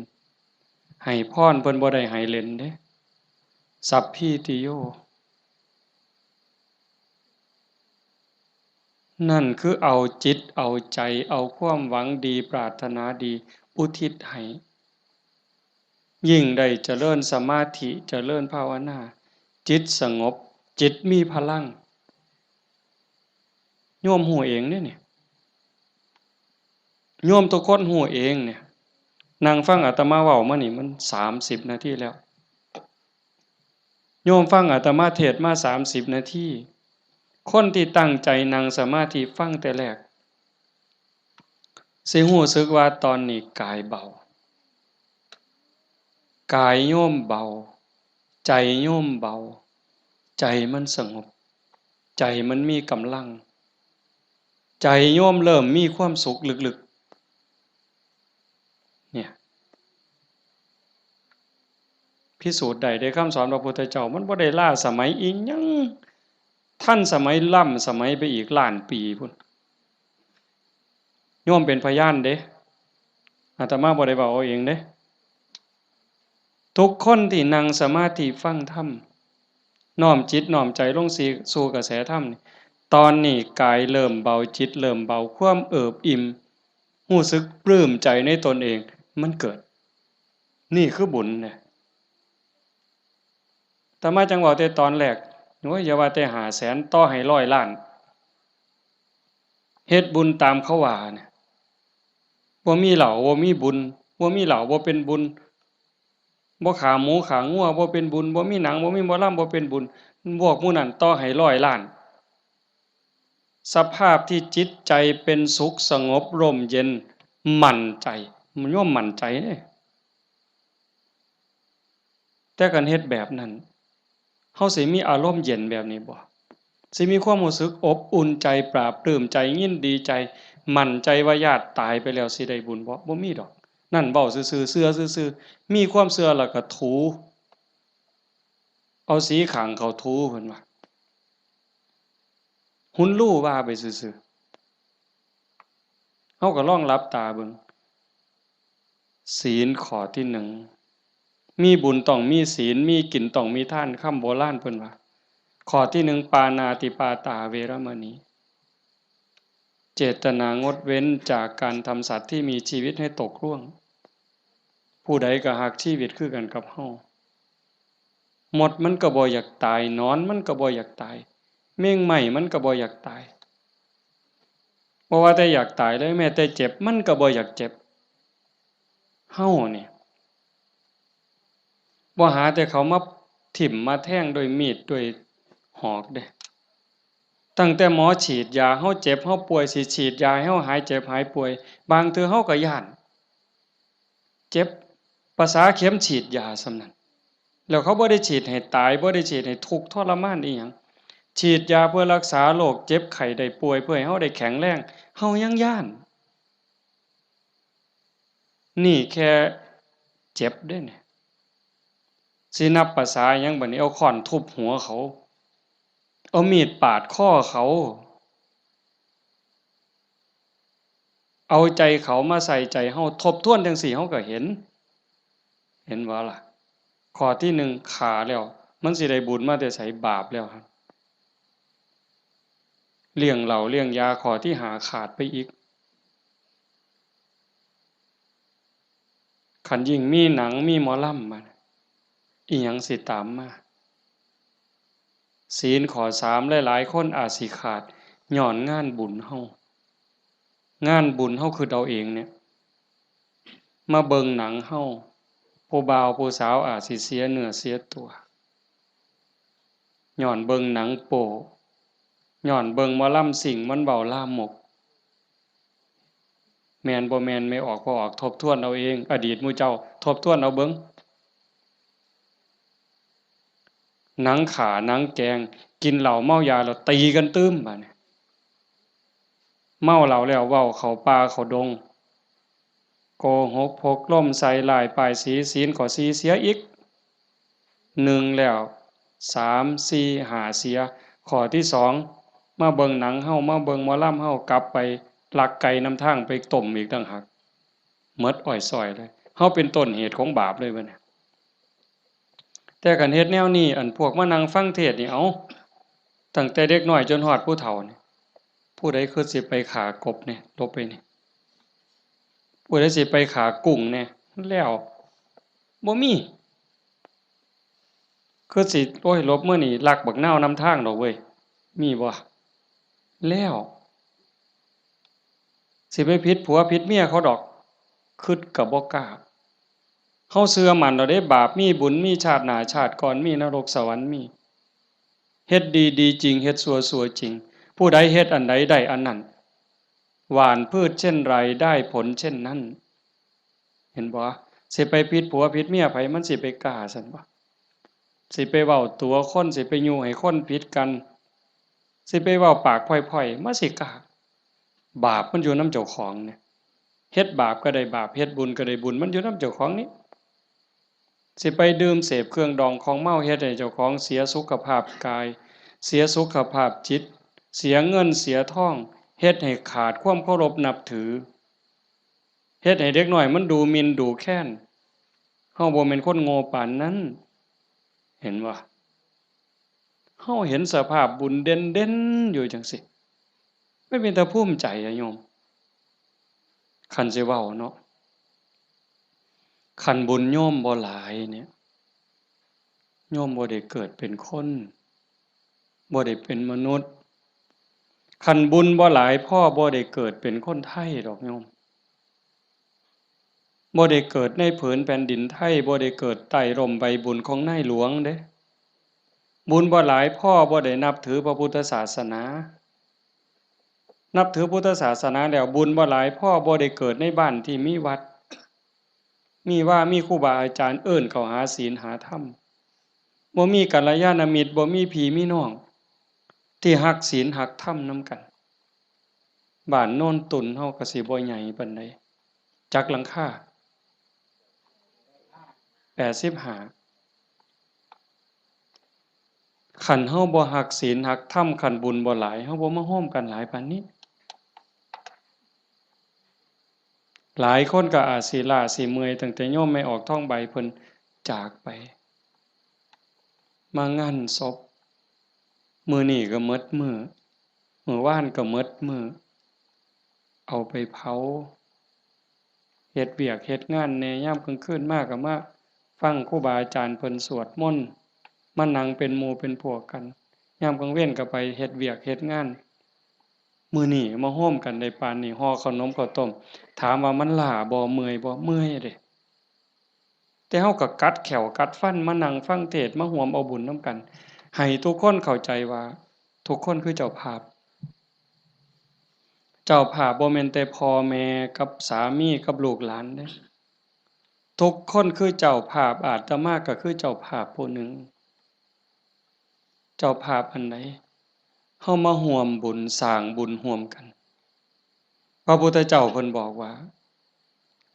ให้พรเพิ่นบ่ได้ให้เล่นเด้สัพพิติโยนั่นคือเอาจิตเอาใจเอาความหวังดีปรารถนาดีอุทิศให้ยิ่งได้เจริญสมาธิเจริญภาวนาจิตสงบจิตมีพลังโยมฮู้เองเด้นี่โยมทุกคนฮู้เองเนี่ยนั่งฟังอาตมาเว้ามานี่มัน30นาทีแล้วโยมฟังอาตมาเทศน์มา30นาทีคนที่ตั้งใจนั่งสมาธิฟังแต่แรกสิรู้สึกว่าตอนนี้กายเบากายโยมเบาใจโยมเบาใจมันสงบใจมันมีกำลังใจโยมเริ่มมีความสุขลึกๆเนี่ยพิสูจน์ได้ด้วยคำสอนพระพุทธเจ้ามันบ่ได้ล้าสมัยอีหยังทันสมัยล้ำสมัยไปอีกล้านปีพุ่นโยมเป็นพยานเด้อาตมาบ่ได้เว้าเอาเองเด้ทุกคนที่นั่งสมาธิฟังธรรมน้อมจิตน้อมใจลงสู่กระแสธรรมนี่ตอนนี้กายเริ่มเบาจิตเริ่มเบาความเอิบอิ่ม รู้สึกปลื้มใจในตนเองมันเกิดนี่คือบุญเนี่ยแต่มาจังหวะแต่ตอนแรกโอ้ยอย่าว่าแต่500,000ต่อให้100,000,000เฮ็ดบุญตามเขาว่าเนี่ยบ่มีเหล้าบ่มีบุญบ่มีเหล้าบ่เป็นบุญบ่ขาหมูขางัวบ่เป็นบุญบ่มีหนังบ่มีหมอลำบ่เป็นบุญพวกหมู่นั้นต่อให้100,000,000สภาพที่จิตใจเป็นสุขสงบร่มเย็นมั่นใจมันย่อมมั่นใจเด้แต่กันเฮ็ดแบบนั้นเฮาสิมีอารมณ์เย็นแบบนี้บ่สิมีความรู้สึกอบอุ่นใจปราบปลื้มใจยินดีใจมั่นใจว่าญาติตายไปแล้วสิได้บุญบ่มีดอกนั่นเว้าซื่อๆเชื่อซื่อๆมีความเชื่อแล้วก็ถูเอาสีข้างเขาถูเพิ่นว่าหุนรู้ว่าไปซื่อๆเฮาก็ลองหลับตาเบิ่งศีลข้อที่1มีบุญต้องมีศีลมีกินต้องมีทานคำโบราณเพิ่นว่าข้อที่1ปานาติปาตาเวรมณีเจตนางดเว้นจากการทำสัตว์ที่มีชีวิตให้ตกล่วงผู้ใดก็ฮักชีวิตคือกันกับเฮาหมดมันก็บ่อยากตายนอนมันก็บ่อยากตายเม่งไหม้มันก็บ่อยากตายบ่ว่าแต่อยากตายเลยแม้แต่เจ็บมันก็บ่อยากเจ็บเฮานี่บ่หาแต่เขามาถิ่มมาแทงด้วยมีดด้วยหอกเด้ตั้งแต่หมอฉีดยาเฮาเจ็บเฮาป่วยสิฉีดยาให้เฮาหายเจ็บหายป่วยบางเทื่อเฮาก็ย้านเจ็บภาษาเข็มฉีดยาส่ำนั้นแล้วเขาบ่ได้ฉีดให้ตายบ่ได้ฉีดให้ทุกข์ทรมานอีหยังฉีดยาเพื่อรักษาโรคเจ็บไข้ได้ป่วยเพื่อให้เฮาได้แข็งแรงเฮายังย้านนี่แค่เจ็บเด้เนี่ยสินับภาษาหยังบัดนี้เอาค้อนทุบหัวเขาเอามีดปาดคอเขาเอาใจเขามาใส่ใจเฮาทบทวนจังซี่เฮาก็เห็นบ่ล่ะข้อที่1ฆ่าแล้วมันสิได้บุญมาแต่ไสบาปแล้วครับเลี้ยงเหล้าเลี้ยงยาข้อที่5ขาดไปอีกคันยิ่งมีหนังมีหมอลำมาอิหยังสิตามมาศีลข้อ3หลายๆคนอาจสิขาดย้อนงานบุญเฮางานบุญเฮาคือเอาเองเนี่ยมาเบิ่งหนังเฮาผู้บ่าวผู้สาวอาจสิเสียเนื้อเสียตัวย้อนเบิ่งหนังโป๊ย้อนเบิ่งหมอลำซิ่งมันเว้าลามกแม่นบ่แม่นไม่ออกบ่ออกทบทวนเอาเองอดีตหมู่เจ้าทบทวนเอาเบิ่งหนังขาหนังแกงกินเหล้าเมายาแล้วตีกันตึ้มบัดนี้เมาเหล้าแล้วเว้าเข้าป่าเข้าดงโกหกพกล่มใส่ร้ายป้ายสีศีลข้อ4เสียอีก1แล้ว3 4 5เสียข้อที่2มาเบิ่งหนังเฮามาเบิ่งหมอลำเฮากลับไปลักไก่นำทางไปต้มอีกต่างหากหมดอ้อยส้อยเลยเฮาเป็นต้นเหตุของบาปเลยบัดนี้แต่คันเฮ็ดแนวนี้อันพวกมานั่งฟังเทศน์นี่เอ้าตั้งแต่เด็กน้อยจนฮอดผู้เฒ่านี่ผู้ใดคือสิไปฆ่ากบเนี่ยลบไปนี่ผู้ใดสิไปฆ่ากุ้งเนี่ยแล้วบ่มีคือสิโอ้ยลบมื้อนี้ลักบักนาวนำทางดอกเว้ยมีบ่แล้วสิไปผิดผัวผิดเมียเขาดอกคิดก็บ่กล้าเฮาเชื่อมั่นแล้วเด้บาปมีบุญมีชาติหน้าชาติก่อนมีนรกสวรรค์มีเฮ็ดดีดีจริงเฮ็ดชั่วจริงผู้ใดเฮ็ดอันใดได้อันนั้นหว่านพืชเช่นไรได้ผลเช่นนั้นเห็นบ่สิไปผิดผัวผิดเมียไผมันสิไปกล้าซั่นบ่สิไปเว้าตัวคนสิไปยุให้คนผิดกันสิไปเว้าปากพร่อยๆมาสิกล้าบาปมันอยู่นำเจ้าของเนี่ยเฮ็ดบาปก็ได้บาปเฮ็ดบุญก็ได้บุญมันอยู่นำเจ้าของนี่สิไปดื่มเสพเครื่องดองของเมาเฮ็ดให้เจ้าของเสียสุขภาพกายเสียสุขภาพจิตเสียเงินเสียทองเฮ็ดให้ขาดความเคารพนับถือเฮ็ดให้เด็กน้อยมันดูหมิ่นดูแคลนเฮาบ่แม่นคนโง่ปานนั้นเห็นบ่เฮาเห็นสภาพบุญเด่นๆอยู่จังซี่ไม่เป็นตาภูมิใจอะโยม คันสิเว้าเนาะคันบุญโยมบ่หลายเนี่ยโยมบ่ได้เกิดเป็นคนบ่ได้เป็นมนุษย์คันบุญบ่หลายพ่อบ่ได้เกิดเป็นคนไทยดอกโยมบ่ได้เกิดในผืนแผ่นดินไทยบ่ได้เกิดใต้ร่มใบบุญของนายหลวงเด้บุญบ่หลายพ่อบ่ได้นับถือพระพุทธศาสนานับถือพุทธศาสนาแล้วบุญบ่หลายพ่อบ่ได้เกิดในบ้านที่มีวัดมีครูบาอาจารย์เอิ้นเข้าหาศีลหาธรรมบ่มีกัลยาณมิตรบ่มีพี่มีน้องที่รักศีลรักธรรมนำกันบ้านโน่นตุนเฮาก็สิบ่ใหญ่ปานใดจักหลังคา85คันเฮาบ่รักศีลรักธรรมคันบุญบ่หลายเฮาบ่มาโฮมกันหลายปานนี้หลายคนก็อาจสิล้าสิเมื่อยตั้งแต่โยมไม่ออกท้องใบเพิ่นจากไปมางานศพมื้อนี้ก็หมดมื้อมื้อวานก็หมดมื้อเอาไปเผาเฮ็ดเวียกเฮ็ดงานแหน่ยามกลางคืนมาก็มาฟังครูบาอาจารย์เพิ่นสวดมนต์มานั่งเป็นหมู่เป็นพวกกันยามกลางเว้นก็ไปเฮ็ดเวียกเฮ็ดงานมื้อนี้มาโฮมกันได้ปานนี้ห่อขนมข้าวต้มถามว่ามันล้าบ่เมื่อยบ่เมื่อยเด้แต่เฮาก็กัดแขวกัดฟันมานั่งฟังเทศน์มาร่วมเอาบุญนำกันให้ทุกคนเข้าใจว่าทุกคนคือเจ้าภาพเจ้าภาพบ่แม่นแต่พ่อแม่กับสามีกับลูกหลานเด้ทุกคนคือเจ้าภาพอาตมาก็คือเจ้าภาพผู้หนึ่งเจ้าภาพอันใดเฮามาร่วมบุญสร้างบุญร่วมกันพระพุทธเจ้าเพิ่นบอกว่า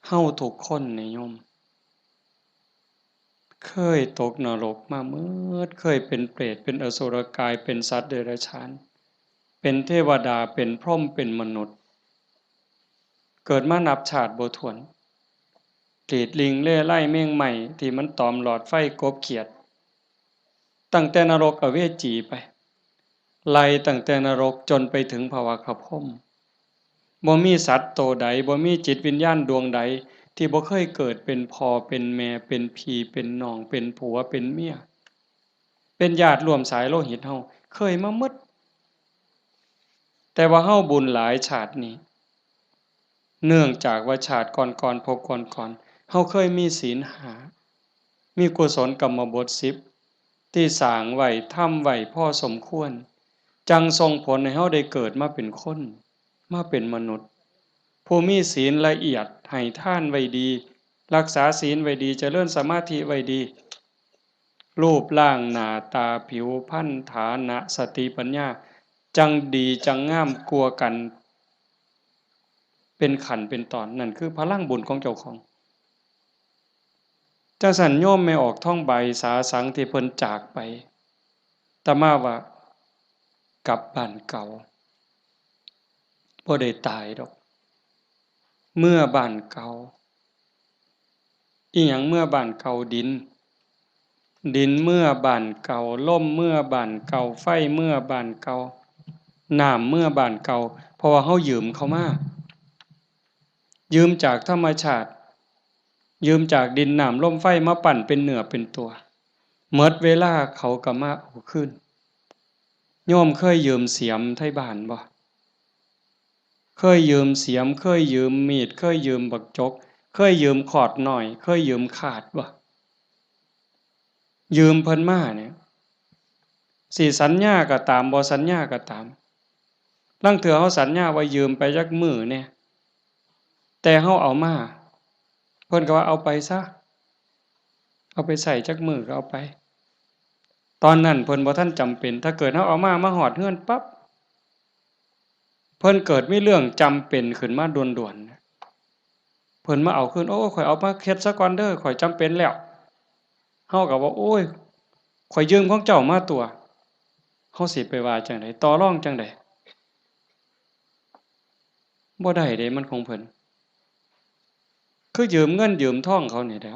เฮาทุกคนนี่โยมเคยตกนรกมาเมิดเคยเป็นเปรตเป็นอสุรกายเป็นสัตว์เดรัจฉานเป็นเทวดาเป็นพรหมเป็นมนุษย์เกิดมานับชาติบ่ถ้วนกรีดลิงเล่ไล่เม่งใหม่ที่มันตอมหลอดไฟกบเขียดตั้งแต่นรกอเวจีไปไล่ตั้งแต่นรกจนไปถึงภวคพรหมบ่มีสัตว์โตใดบ่มีจิตวิญญาณดวงใดที่บ่เคยเกิดเป็นพ่อเป็นแม่เป็นพี่เป็นน้องเป็นผัวเป็นเมียเป็นญาติร่วมสายโลหิตเฮาเคยมาหมดแต่ว่าเฮาบุญหลายชาตินี้เนื่องจากว่าชาติก่อนๆภพก่อนๆเฮาเคยมีศีล5มีกุศลกรรมบท10ที่สร้างไว้ทำไว้พอสมควรจังส่งผลให้เฮาได้เกิดมาเป็นคนมาเป็นมนุษย์ผู้มีศีลละเอียดให้ทานไว้ดีรักษาศีลไว้ดีเจริญสมาธิไว้ดีรูปร่างหน้าตาผิวพรรณฐานะสติปัญญาจังดีจังงามกลัวกันเป็นขันเป็นตอนนั่นคือพลังบุญของเจ้าของจังสันโยมไม่ออกท่องใบสาสังที่เพิ่นจากไปแต่มาว่ากลับบ้านเก่าบ่ได้ตายดอกเมื่อบ้านเก่าอีหยังเมื่อบ้านเก่าดินเมื่อบ้านเก่าลมเมื่อบ้านเก่าไฟเมื่อบ้านเก่าน้ำเมื่อบ้านเก่าเพราะว่าเฮายืมเขามายืมจากธรรมชาติยืมจากดินน้ำลมไฟมาปั่นเป็นเนื้อเป็นตัวหมดเวลาเขาก็มาเอาคืนโยมเคยยืมเสียมไทบ้านบ่เคยยืมเสียมเคยยืมมีดเคยยืมบักจกเคยยืมขอดหน่อยเคยยืมขาดบ่ยืมเพิ่นมาเนี่ยสิสัญญาก็ตามบ่สัญญาก็ตามลางเทื่อเฮาสัญญาว่ายืมไปจักมื้อเนี่ยแต่เฮาเอามาเพิ่นก็ว่าเอาไปซะเอาไปใส่จักมื้อก็เอาไปตอนนั้นเพิ่นบ่ทันจำเป็นถ้าเกิดเฮาเอามาฮอดเฮือนปั๊บเพิ่นเกิดมีเรื่องจำเป็นขึ้นมาด่วนๆเพิ่นมาเอาคืนโอ้ข่อยเอามาเฮ็ดซะก่อนเด้อข่อยจำเป็นแล้วเฮาก็ว่าโอ้ยข่อยยืมของเจ้ามาตัวเฮาสิไปว่าจังได๋ต่อรองจังได๋บ่ได้เด้มันของเพิ่นคือยืมเงินยืมทองเขานี่แหละ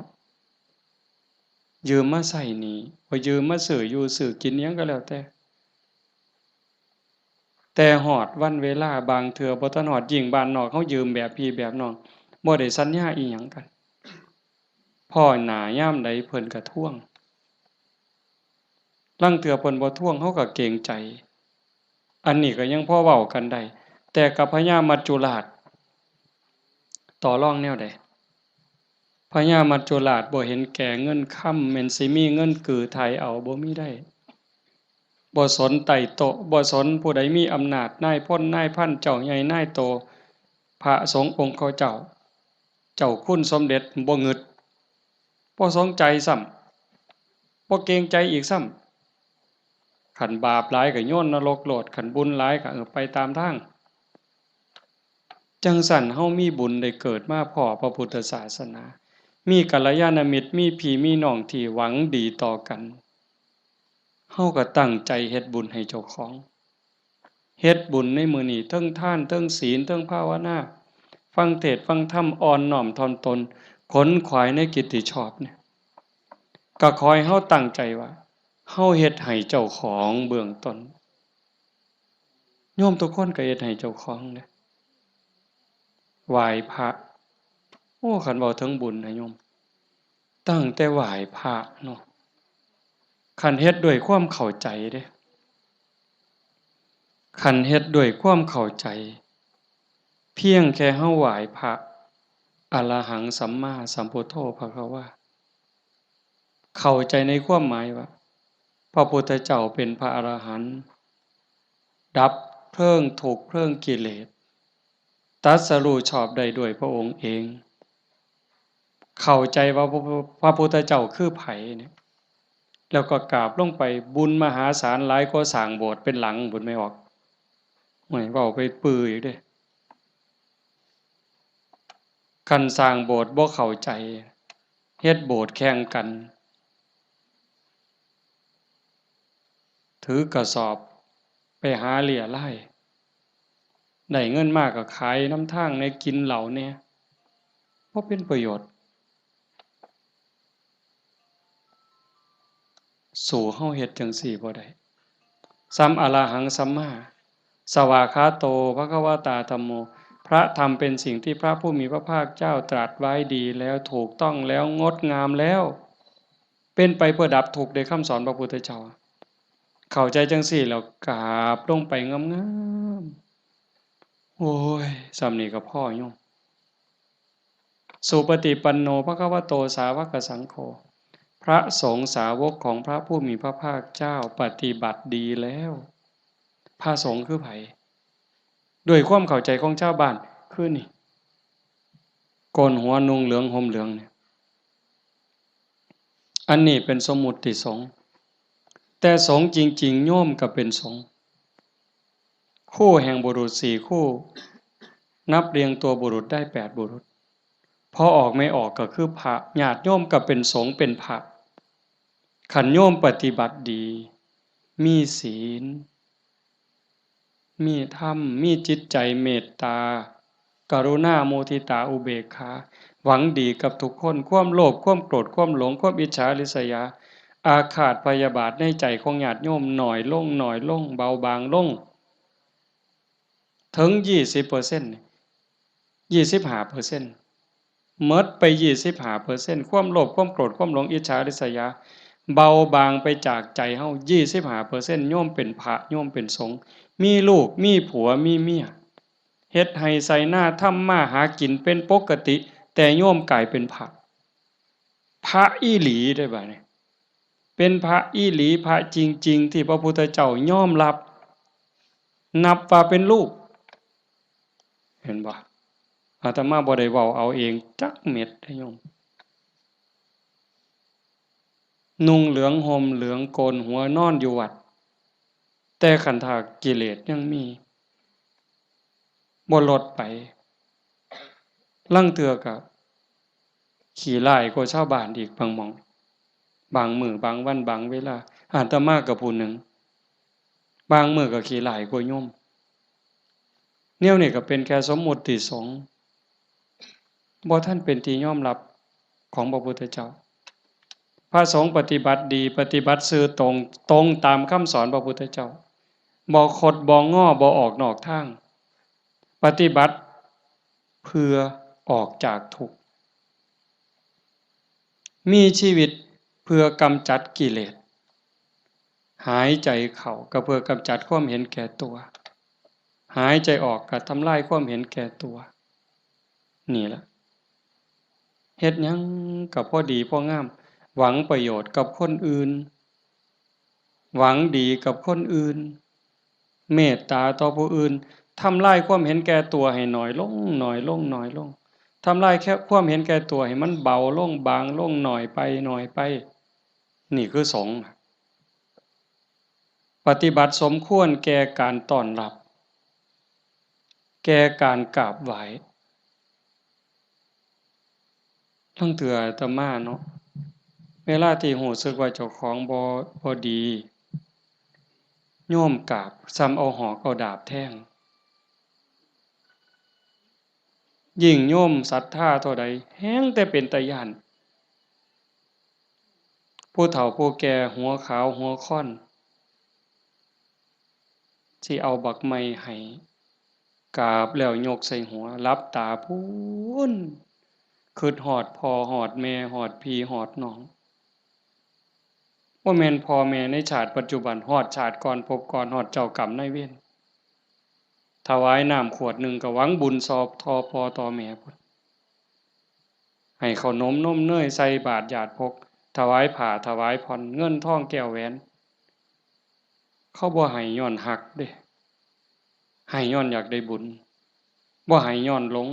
ยืมมาใช้หนี้บ่ยืมมาซื้ออยู่ซื้อกินหยังก็แล้วแต่ แต่ฮอดวันเวลาบางเทื่อบ่ทันฮอดยิ่งบ้านนอกเฮายืมแบบพี่แบบน้องบ่ได้สัญญาอิหยังกันพ้อหน้ายามใดเพิ่นก็ทวงลางเทื่อเพิ่นบ่ทวงเฮาก็เกรงใจอันนี้ก็ยังพอเว้ากันได้แต่กับพญามัจจุราชต่อรองแนวใดพญามัจจุราชบ่เห็นแก่เงินค่ำแม่นสิมีเงินกือไทยเอาบ่มีได้บ่สนไต่โตะบ่สนผู้ใดมีอำนาจนายพลนายพันเจ้าใหญ่นายโตพระสงฆ์องค์เขาเจ้าคุณสมเด็จบ่งึดบ่สนใจซ้ำบ่เกรงใจอีกซ้ำขันบาปหลายก็โยนนรกโลดขันบุญหลายก็ไปตามทางจังสั่นเฮามีบุญได้เกิดมาพ้อพระพุทธศาสนามีกัลยาณมิตรมีพี่มีน้องที่หวังดีต่อกันเฮาก็ตั้งใจเฮ็ดบุญให้เจ้าของเฮ็ดบุญในมื้อนี้เทิงทานเทิงศีลเทิงภาวนาฟังเทศน์ฟังธรรมอ่อนน้อมถ่อมตนขนขวายในกิตติชอบเนี่ยก็ขอให้เฮาตั้งใจว่าเฮาเฮ็ดให้เจ้าของเบื้องต้นโยมทุกคนก็เฮ็ดให้เจ้าของเด้ไหว้พระโอ้คันเว้าถึงบุญนะโยมตั้งแต่ไหว้พระเนาะคันเฮ็ดด้วยความเข้าใจเด้คันเฮ็ดด้วยความเข้าใจเพียงแค่เฮาไหว้พระอรหังสัมมาสัมพุทโธภควาเข้าใจในความหมายว่าพระพุทธเจ้าเป็นพระอรหันต์ดับเพลิงทุกข์เพลิงกิเลสตรัสรู้ชอบได้ด้วยพระองค์เองเข้าใจว่าพระพุทธเจ้าคือไผเนี่ยแล้วก็กราบลงไปบุญมหาศาลหลายกว่าสร้างโบสถ์เป็นหลังบุญไม่ออกหวยเว้าไปปื้ออีกเด้คันสร้างโบสถ์บ่เข้าใจเฮ็ดโบสถ์แข่งกันถือกระสอบไปหาเหลี่ยไล่ได้เงินมากก็ขายน้ำทางในกินเหล้าเนี่ยบ่เป็นประโยชน์สู่เฮาเฮ็ดจังซี่บ่ได้สัมอะระหังสัมมาสวากขาโตภควตาธัมโมพระธรรมเป็นสิ่งที่พระผู้มีพระภาคเจ้าตรัสไว้ดีแล้วถูกต้องแล้วงดงามแล้วเป็นไปเพื่อดับทุกข์ในคำสอนพระพุทธเจ้าเข้าใจจังซี่แล้วกราบลงไปงามๆโอ้ยสำนี้ก็พอโยมสุปฏิปันโนภควโตสาวกสังโฆพระสงฆ์สาวกของพระผู้มีพระภาคเจ้าปฏิบัติดีแล้วพระสงฆ์คือไผด้วยความเข้าใจของชาวบ้านคือนี่โกนหัวนุ่งเหลืองห่มเหลืองเนี่ยอันนี้เป็นสมมุติสงฆ์แต่สงฆ์จริงๆโยมก็เป็นสงฆ์คู่แห่งบุรุษ4คู่นับเรียงตัวบุรุษได้8บุรุษพอออกไม่ออกก็คือพระญาติโยมก็เป็นสงฆ์เป็นพระขันโยมปฏิบัติดีมีศีลมีธรรมมีจิตใจเมตตากรุณาโมทิตาอุเบกขาหวังดีกับทุกคนความโลภความโกรธความหลงความอิจฉาริษยาอาฆาตพยาบาทในใจของญาติโยมหน่อยลงหน่อยลงเบาบางลงถึง20% 25%หมดไป25%ความโลภความโกรธความหลงอิจฉาริษยาเบาบางไปจากใจเฮา25%โยมเป็นพระโยมเป็นสงฆ์มีลูกมีผัวมีเมียเฮ็ดให้ใส่หน้าทำมาหากินเป็นปกติแต่โยมกลายเป็นพระอีหลีได้บ่เนี่ยเป็นพระอีหลีพระจริงๆที่พระพุทธเจ้ายอมรับนับว่าเป็นลูกเห็นบ่อาตมาบ่ได้เว้าเอาเองจักเม็ดเด้อโยมนุ่งเหลืองห่มเหลืองโกนหัวนอนอยู่วัดแต่ขันธกิเลสยังมีบ่ลดไปลางเทื่อก็ขี้ร้ายกว่าชาวบ้านอีกบางหม้องบางมื้อบางวันบางเวลาอาตมาก็ผู้หนึ่งบางมื้อก็ขี้ร้ายกว่าโยมแนวนี้ก็เป็นแค่สมมุติสงฆ์บ่ทันเป็นที่ยอมรับของพระพุทธเจ้าพระสงฆ์ปฏิบัติดีปฏิบัติซื่อตรงตามคำสอนพระพุทธเจ้า บ่คดบ่ง้อบ่ออกนอกทางปฏิบัติเพื่อออกจากทุกข์มีชีวิตเพื่อกำจัดกิเลสหายใจเข้าก็เพื่อกำจัดความเห็นแก่ตัวหายใจออกก็ทำลายความเห็นแก่ตัวนี่แหละเฮ็ดหยังก็พอดีพองามหวังประโยชน์กับคนอื่นหวังดีกับคนอื่นเมตตาต่อผู้อื่นทำลายความเห็นแก่ตัวให้น้อยลงน้อยลงน้อยลงทำลายแค่ความเห็นแก่ตัวให้มันเบาลงบางลงหน่อยไปหน่อยไปนี่คือสงฆ์ปฏิบัติสมควรแก่การต้อนรับแก่การกราบไหว้ทั้งเถื่ออาตมาเนาะเวลาที่รู้สึกว่าเจ้าของบ่ดีโยมกราบซ้ำเอาหอกเอาดาบแทงยิ่งโยมศรัทธาเท่าใดแฮงแต่เป็นตาย้านผู้เฒ่าผู้แก่หัวขาวหัวค่อนสิเอาบักไม้ให้กราบแล้วยกใส่หัวหลับตาพูนคิดฮอดพ่อฮอดแม่ฮอดพี่ฮอดน้องบ่แม่นพ่อแม่ในชาติปัจจุบันฮอดชาติก่อนภพก่อนฮอดเจ้ากรรมนายเวรถวายน้ำขวดหนึ่งก็หวังบุญสอบทอพ่อต่อแม่พุ่นให้ขนมนมเนยใส่บาตรญาติพกถวายผ้าถวายผ่อนเงินทองแก้วแหวนเขาบ่ให้ย้อนฮักเด้ให้ย้อนอยากได้บุญบ่ให้ย้อนหลง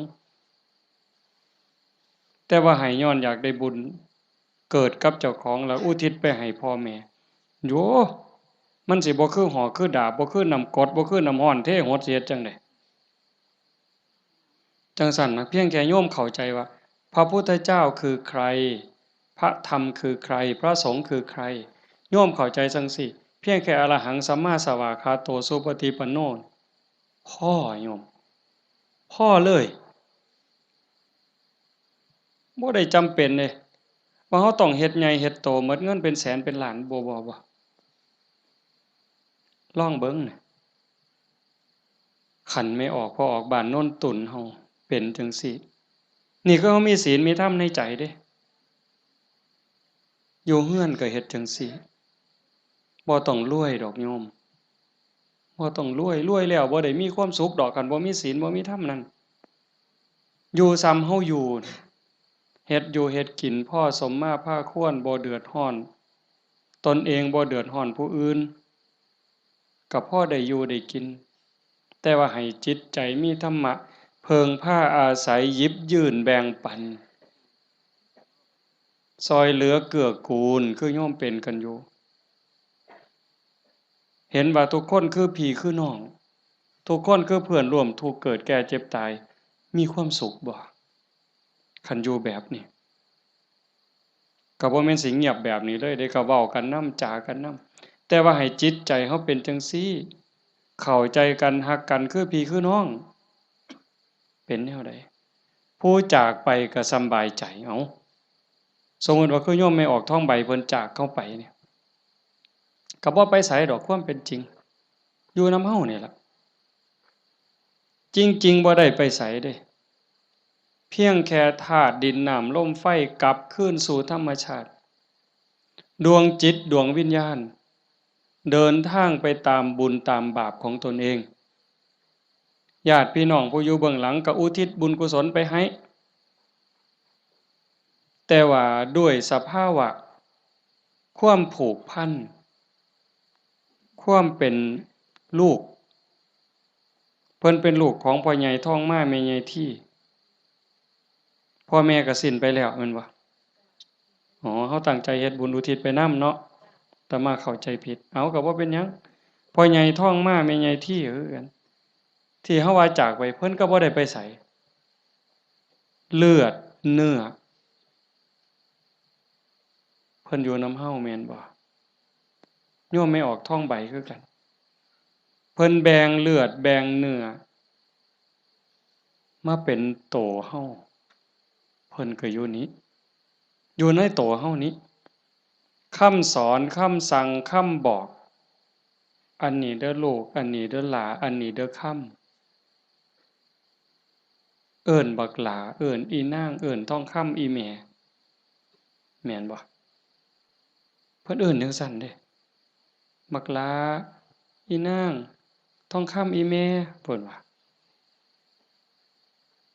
แต่ว่าให้ย้อนอยากได้บุญเกิดกับเจ้าของแล้วอุทิศไปให้พ่อแม่โยมันสิบ่คือหอกคือดาบบ่คือน้ำกรดบ่คือน้ำร้อนเทหดเสียจังได๋จังซั่นนะเพียงแค่โยมเข้าใจว่าพระพุทธเจ้าคือใครพระธรรมคือใครพระสงฆ์คือใครโยมเข้าใจจังซี่เพียงแค่อรหังสัมมาสัมพุทธโตสุปฏิปันโนพ่อโยมพ่อเลยบ่ได้จำเป็นเด้ว่าเราต้องเฮ็ดใหญ่เฮ็ดโตหมดเงินเป็นแสนเป็นล้านบ่ลองเบิ่งน่ะขันไม่ออกพอออกบ้านโน้นตุ่นเฮาเป็นจังซี่นี่คือเฮามีศีลมีธรรมในใจเด้อยู่เฮือนก็เฮ็ดจังซี่บ่ต้องรวยดอกโยมบ่ต้องรวยแล้วบ่ได้มีความสุขดอกคันบ่มีศีลบ่มีธรรมนั่นอยู่ส่ำเฮาอยู่เฮ็ดอยู่เฮ็ดกินพอสมมาพาควรบ่เดือดร้อนตนเองบ่เดือดร้อนผู้อื่นก็พอได้อยู่ได้กินแต่ว่าให้จิตใจมีธรรมะเพิงพาอาศัยหยิบยื่นแบ่งปันซอยเหลือเกื้อกูลคือโยมเป็นกันอยู่เห็นว่าทุกคนคือพี่คือน้องทุกคนคือเพื่อนร่วมทุกข์เกิดแก่เจ็บตายมีความสุขบ่คันอยู่แบบนี้ก็บ่แม่นสิเงียบแบบนี้เลยได้ก็เว้ากันนำจากันนำแต่ว่าให้จิตใจเฮาเป็นจังซี่เข้าใจกันฮักกันคือพี่คือน้องเป็นแนวใดผู้จากไปก็สำบายใจเอ้าสมมุติว่าคือโยมไม่ออกท้องใบเพิ่นจากเข้าไปเนี่ยก็บ่ไปไสดอกความเป็นจริงอยู่นำเฮานี่ล่ะจริงๆบ่ได้ไปไสเด้เพียงแค่ธาตุดินน้ำลมไฟกลับคืนสู่ธรรมชาติดวงจิตดวงวิญญาณเดินทางไปตามบุญตามบาปของตนเองญาติพี่น้องผู้อยู่เบื้องหลังก็อุทิศบุญกุศลไปให้แต่ว่าด้วยสภาวะความผูกพันความเป็นลูกเพิ่นเป็นลูกของพ่อใหญ่ท้องมาแม่ใหญ่ที่พ่อแม่ก็สิ้นไปแล้วแม่นบ่อ๋อเฮาตั้งใจเฮ็ดบุญอุทิศไปนำเนาะแต่มาเข้าใจผิดเอาก็บ่เป็นหยังพ่อใหญ่ท้องมาแม่ใหญ่ที่คือกันที่เฮาว่าจากไปเพิ่นก็บ่ได้ไปไสเลือดเนื้อเพิ่นอยู่นำเฮาแม่นบ่โยมไม่ออกท้องใบคือกันเพิ่นแบ่งเลือดแบ่งเนื้อมาเป็นโตเฮาเพิ่นก็อยู่นี้อยู่ในโตเฮานี้คำสอนคำสั่งคำบอก อันนี้เด้อลูกอันนี้เด้อหลาอันนี้เด้อค่ำเอิ้นบักหลาเอิ้นอีนางเอิ้นทองคำอีแม่แม่นบ่เพิ่นเอิ้นจั่งซั้นเด้บักหลาอีนางทองคำอีแม่เพิ่นว่า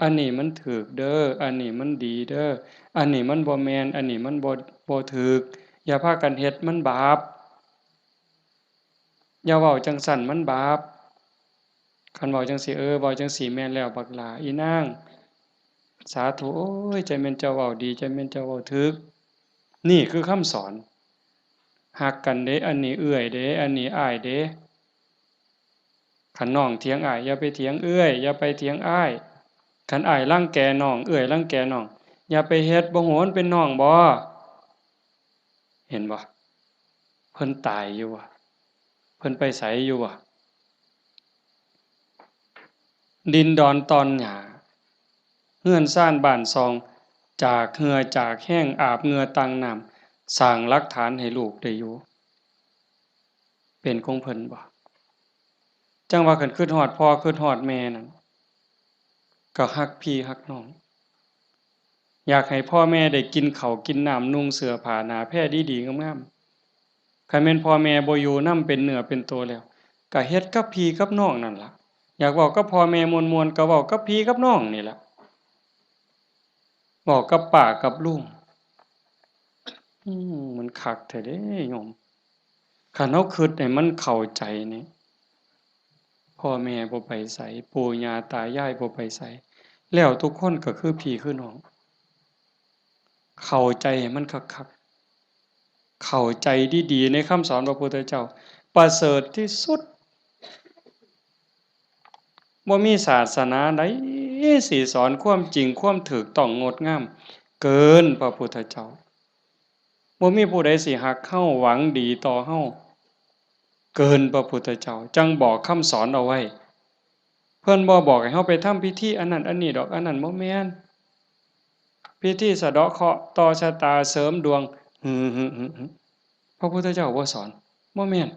อันนี้มันถูกเด้ออันนี้มันดีเด้ออันนี้มันบ่แม่นอันนี้มันบ่ถูกอย่าพากันเฮ็ดมันบาปอย่าเว้าจั่งซั้นมันบาปคันเว้าจั่งซี้เว้าจั่งซี้แม่นแล้วบักหลาอีนางสาธุโอ้ยใจแม่นเจ้าเว้าดีใจแม่นเจ้าเว้าถูกนี่คือคำสอนรักกันเด้อันนี้เอื้อยเด้อันนี้อ้ายเด้คันน้องเถียงอ้ายอย่าไปเถียงเอื้อยอย่าไปเถียงอ้ายคันอ้ายรังแกน้องเอื้อยรังแกน้องอย่าไปเฮ็ดบ่โหนเป็นน้องบ่เห็นบ่เพิ่นตายอยู่บ่เพิ่นไปไสอยู่บ่ดินดอนตอนหญ้าเรือนซ่านบ้านซองจากเหงื่อจากแห้งอาบเหงื่อตังน้ำสร้างหลักฐานให้ลูกได้อยู่เป็นของเพิ่นบ่จังว่าคันคิดฮอดพ่อคิดฮอดแม่นั่นก็รักพี่รักน้องอยากให้พ่อแม่ได้กินข้าวกินน้ำนุ่งเสื้อผ้าหน้าแพรดีๆงามๆคันแม่นพ่อแม่บ่อยู่นำเป็นเนื้อเป็นตัวแล้วก็เฮ็ดกับพี่กับน้องนั่นล่ะอยากเว้ากับพ่อแม่ม่วนๆก็เว้ากับพี่กับน้องนี่ล่ะเว้ากับป้ากับลุงมันคักแท้เด้โยมคันเฮาคิดให้มันเข้าใจนี่พ่อแม่บ่ไปไสปู่ย่าตายายบ่ไปไสแล้วทุกคนก็คือพี่คือน้องเข้าใจให้มันคักๆเข้าใจดีๆในคำสอนพระพุทธเจ้าประเสริฐที่สุดบ่มีศาสนาใดสิสอนความจริงความถูกต้องงดงามเกินพระพุทธเจ้าบ่มีผู้ใดสิรักเฮาหวังดีต่อเฮาเกินพระพุทธเจ้าจังบอกคำสอนเอาไว้เพิ่นบ่บอกให้เฮาไปทำพิธีอันนั้นอันนี้ดอกอันนั้นบ่แม่นพิธีสะเดาะเคราะห์ต่อชะตาเสริมดวงฮึพระพุทธเจ้าบ่สอนบ่แม่น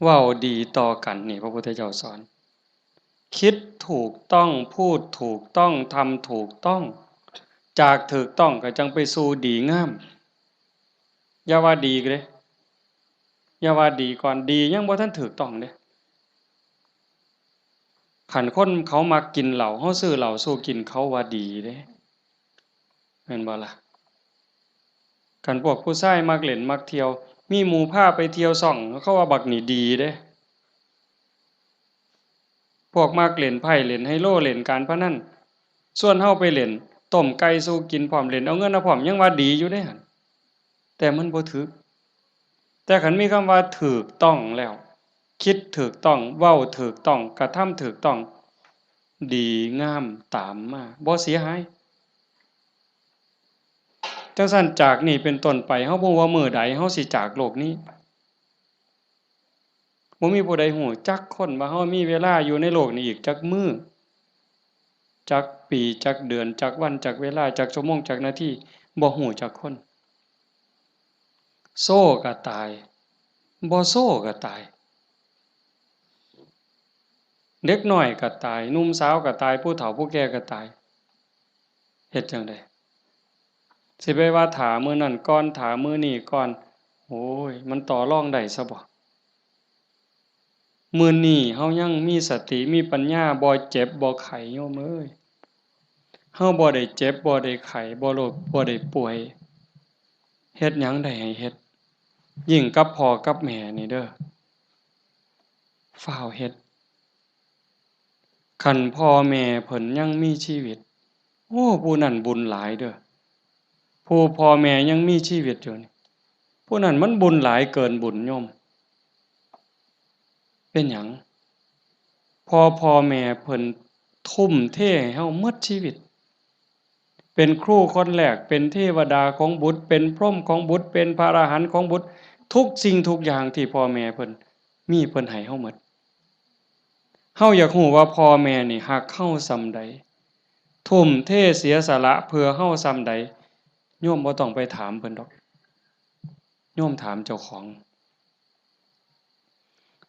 เว้าดีต่อกันนี่พระพุทธเจ้าสอนคิดถูกต้องพูดถูกต้องทำถูกต้องจากถูกต้องก็จังไปสู่ดีงามอย่าว่าดีเด้อย่าว่าดีก่อนดียังบ่ทันถูกต้องเด้คันคนเขามักกินเหล้าเฮาซื้อเหล้าสู่กินเขาว่าดีเด้แม่นบ่ล่ะคันพวกผู้ชายมักเล่นมักเที่ยวมีหมู่พาไปเที่ยวซ่องเขาว่าบักนี่ดีเด้พวกมักเล่นไพ่เล่นไฮโลเล่นการพนันส่วนเฮาไปเล่นต้มไก่สู่กินพร้อมเล่นเอาเงินเอาพร้อมยังว่าดีอยู่เด้หั่นแต่มันบ่ถูกแต่คันมีคำว่าถูกต้องแล้วคิดถูกต้องเว้าถูกต้องกระทำถูกต้องดีงามตามมาบ่เสียหายจังซั่นจากนี้เป็นต้นไปเฮาบ่ว่ามื้อใดเฮาสิจากโลกนี้บ่มีผู้ใดฮู้จักคนว่าเฮามีเวลาอยู่ในโลกนี้อีกจักมื้อจักปีจักเดือนจักวันจักเวลาจักชั่วโมงจักนาทีบ่ฮู้จักคนโซ่ก็ตายบ่โซ่ก็ตายเด็กน้อยก็ตายหนุ่มสาวก็ตายผู้เฒ่าผู้แก่ก็ตายเฮ็ดจั่งใดสิไปว่าท่ามื้อนั้นก่อนท่ามื้อนี้ก่อนโอ้ยมันต่อรองได้ซะบ่มื้อนี้เฮายังมีสติมีปัญญาบ่เจ็บบ่ไข้โยมเอ้ยเฮาบ่ได้เจ็บบ่ได้ไข้บ่โรคบ่ได้ป่วยเฮ็ดหยังได้ให้เฮ็ดยิ่งกับพ่อกับแม่นี่เด้อฟ้าวเฮ็ดคันพ่อแม่เพิ่นยังมีชีวิตโอ้ผู้นั้นบุญหลายเด้อผู้พ่อแม่ยังมีชีวิตอยู่นี่ผู้นั้นมันบุญหลายเกินบุญโยมเป็นหยังพ่อแม่เพิ่นทุ่มเทให้เฮาหมดชีวิตเป็นครูคนแรกเป็นเทวดาของบุตรเป็นพรหมของบุตรเป็นพระอรหันต์ของบุตรทุกสิ่งทุกอย่างที่พ่อแม่เพิ่นมีเพิ่นให้เฮาหมดเฮาอยากรู้ว่าพ่อแม่นี่รักเฮาส่ำใดทุ่มเทเสียสละเพื่อเฮาส่ำใดโยมบ่ต้องไปถามเพิ่นดอกโยมถามเจ้าของ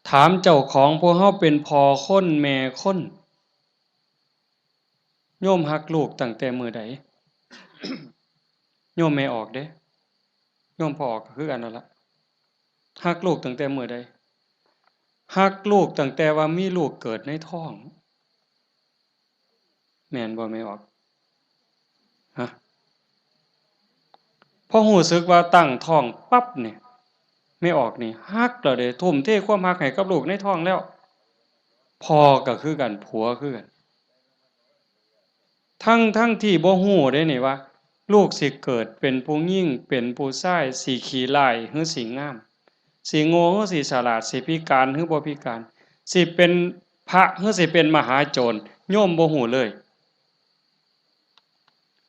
ถามเจ้าของพวกเฮาเป็นพ่อคนแม่คนโยมฮักลูกตั้งแต่มื้อใด โยมแม่ออกเด้โยมพ่อออกก็คือกันนั่นล่ะฮักลูกตั้งแต่มื้อใดฮักลูกตั้งแต่ว่ามีลูกเกิดในท้องแม่นบ่แม่ออกฮะพอรู้สึกว่าตั้งท้องปั๊บนี่แม่ออกนี่ฮักแล้วเด้ทุ่มเทความฮักให้กับลูกในท้องแล้วพ่อก็คือกันผัวคือกันทั้งที่บ่ฮู้เด้นี่ว่าลูกสิเกิดเป็นผู้หญิงเป็นผู้ชายสิขี้ร้ายหรือสิงามสิโง่หรือสิฉลาดสิพิการหรือบ่พิการสิเป็นพระหรือสิเป็นมหาโจรโยมบ่ฮู้เลย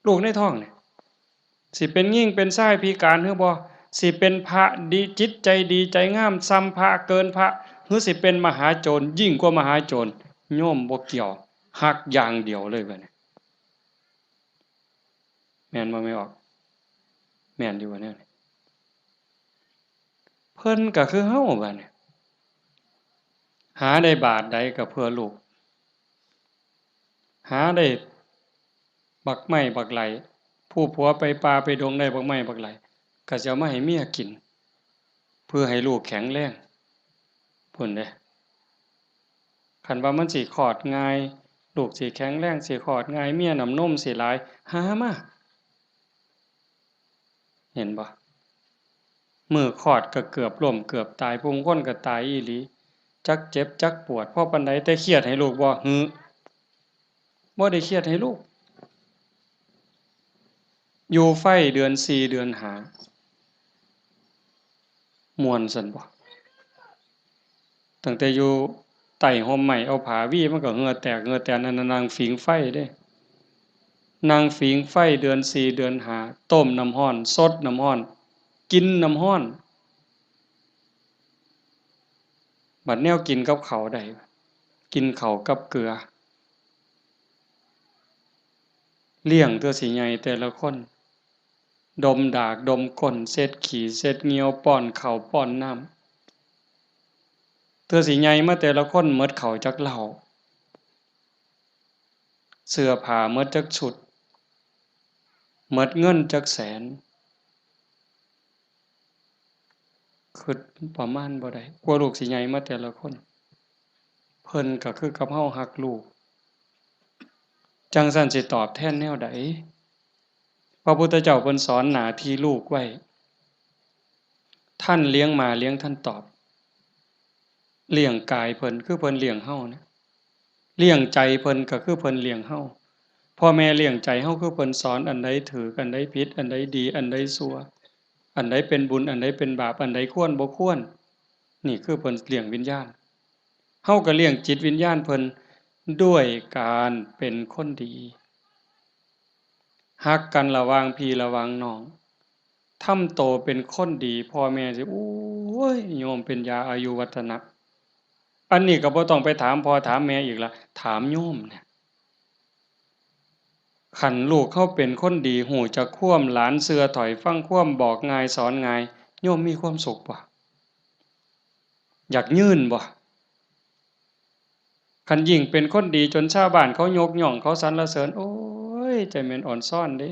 ลูกในท้องนี่สิเป็นหญิงเป็นชายพิการหรือบ่สิเป็นพระดีจิตใจดีใจงามซ้ำพระเกินพระหรือสิเป็นมหาโจรยิ่งกว่ามหาโจรโยมบ่เกี่ยวฮักอย่างเดียวเลยบัดนี้แม่นบ่แม่ออกแม่นอยู่บ่แนวนี้เพิ่นก็คือเฮาบัดนี้หาได้บาทใดก็เพื่อลูกหาได้บักไม้บักไหลผู้ผัวไปป่าไปดงได้บักไม้บักไหลก็สิเอามาให้เมียกินเพื่อให้ลูกแข็งแรงพุ่นเด้คันว่ามันสิคลอดง่ายลูกสิแข็งแรงสิคลอดง่ายเมียน้ำนมสิหลายหามาเห็นบ่มื้อคลอดก็เกือบล้มเกือบตายผู้คนก็ตายอีหลีจักเจ็บจักปวดเพราะปานใดแต่เครียดให้ลูกบ่หือบ่ได้เครียดให้ลูกอยู่ไฟเดือน4เดือน5ม่วนซั่นบ่ตั้งแต่อยู่ใต้ร่มไม้เอาผ้าวี่มันก็เหงื่อแตกเหงื่อแตนนั่นน่ะนั่งผิงไฟเด้นั่งผิงไฟเดือน4เดือน5ต้มน้ำร้อนสดน้ำร้อนกินน้ำร้อนบัดแนวกินกับข้าวได้กินข้าวกับเกลือเลี้ยงเทื่อสิใหญ่แต่ละคนดมดากดมก้นเช็ดขี้เช็ดเหงียวป้อนข้าวป้อนน้ำเทื่อสิใหญ่มาแต่ละคนหมดข้าวจักเหล้าเสื้อผ้าหมดจักชุดหมดเงินจักแสนคิดประมาณบ่ได้กว่าลูกสิใหญ่มาแต่ละคนเพิ่นก็คือกับเฮารักลูกจังซั้นสิตอบแทนแนวใดพระพุทธเจ้าเพิ่นสอนหน้าที่ลูกไว้ท่านเลี้ยงมาเลี้ยงท่านตอบเลี้ยงกายเพิ่นคือเพิ่นเลี้ยงเฮานะเลี้ยงใจเพิ่นก็คือเพิ่นเลี้ยงเฮาพ่อแม่เลี้ยงใจเฮาคือเพิ่นสอนอันใดถูกอันใดผิดอันใดดีอันใดชั่วอันใดเป็นบุญอันใดเป็นบาปอันใดควรบ่ควรนี่คือเพิ่นเลี้ยงวิญญาณเฮาก็เลี้ยงจิตวิญญาณเพิ่นด้วยการเป็นคนดีฮักกันระหว่างพี่ระหว่างน้องทำโตเป็นคนดีพ่อแม่สิโอ้ยโยมเป็นยาอายุวัฒนะอันนี้ก็บ่ต้องไปถามพ่อถามแม่อีกละถามโยมเนี่ยคันลูกเขาเป็นคนดีหูจักคว่ำหลานเสือถอยฟังคว่ำบอกง่ายสอนง่ายโยมมีความสุขบ่อยากยืนบ่คันยิ่งเป็นคนดีจนชาวบ้านเขายกย่องเขาสรรเสริญโอ้ยใจแม่นอ่อนซ่อนเด้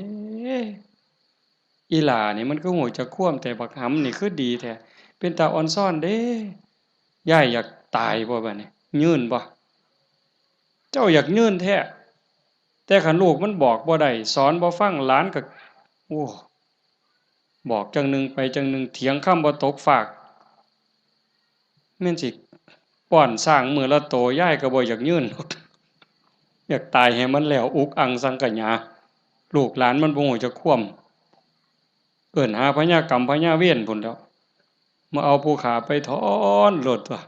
อีหล่านี่มันคือหูจักคว่ำแต่บักหำนี่คือดีแท้เป็นตาอ่อนซ่อนเด้ยายอยากตายบ่บัดนี้ยืนบ่เจ้าอยากยืนแท้แต่คันลูกมันบอกบ่ได้สอนบ่ฟังหลานก็โอ้บอกจังหนึงไปจังหนึงเถียงคำบ่ตกฟากแม่นสิป้อนสร้างมื้อละโตยายก็บ่อยากยืน อยากตายให้มันแล้วอุกอังสังกะหยาลูกหลานมันบ่ฮู้จักความเอิ้นหาพญากรรมพญาเวรพุ่นแหล้วมาเอาผู้ขาไปถอนโลดตัว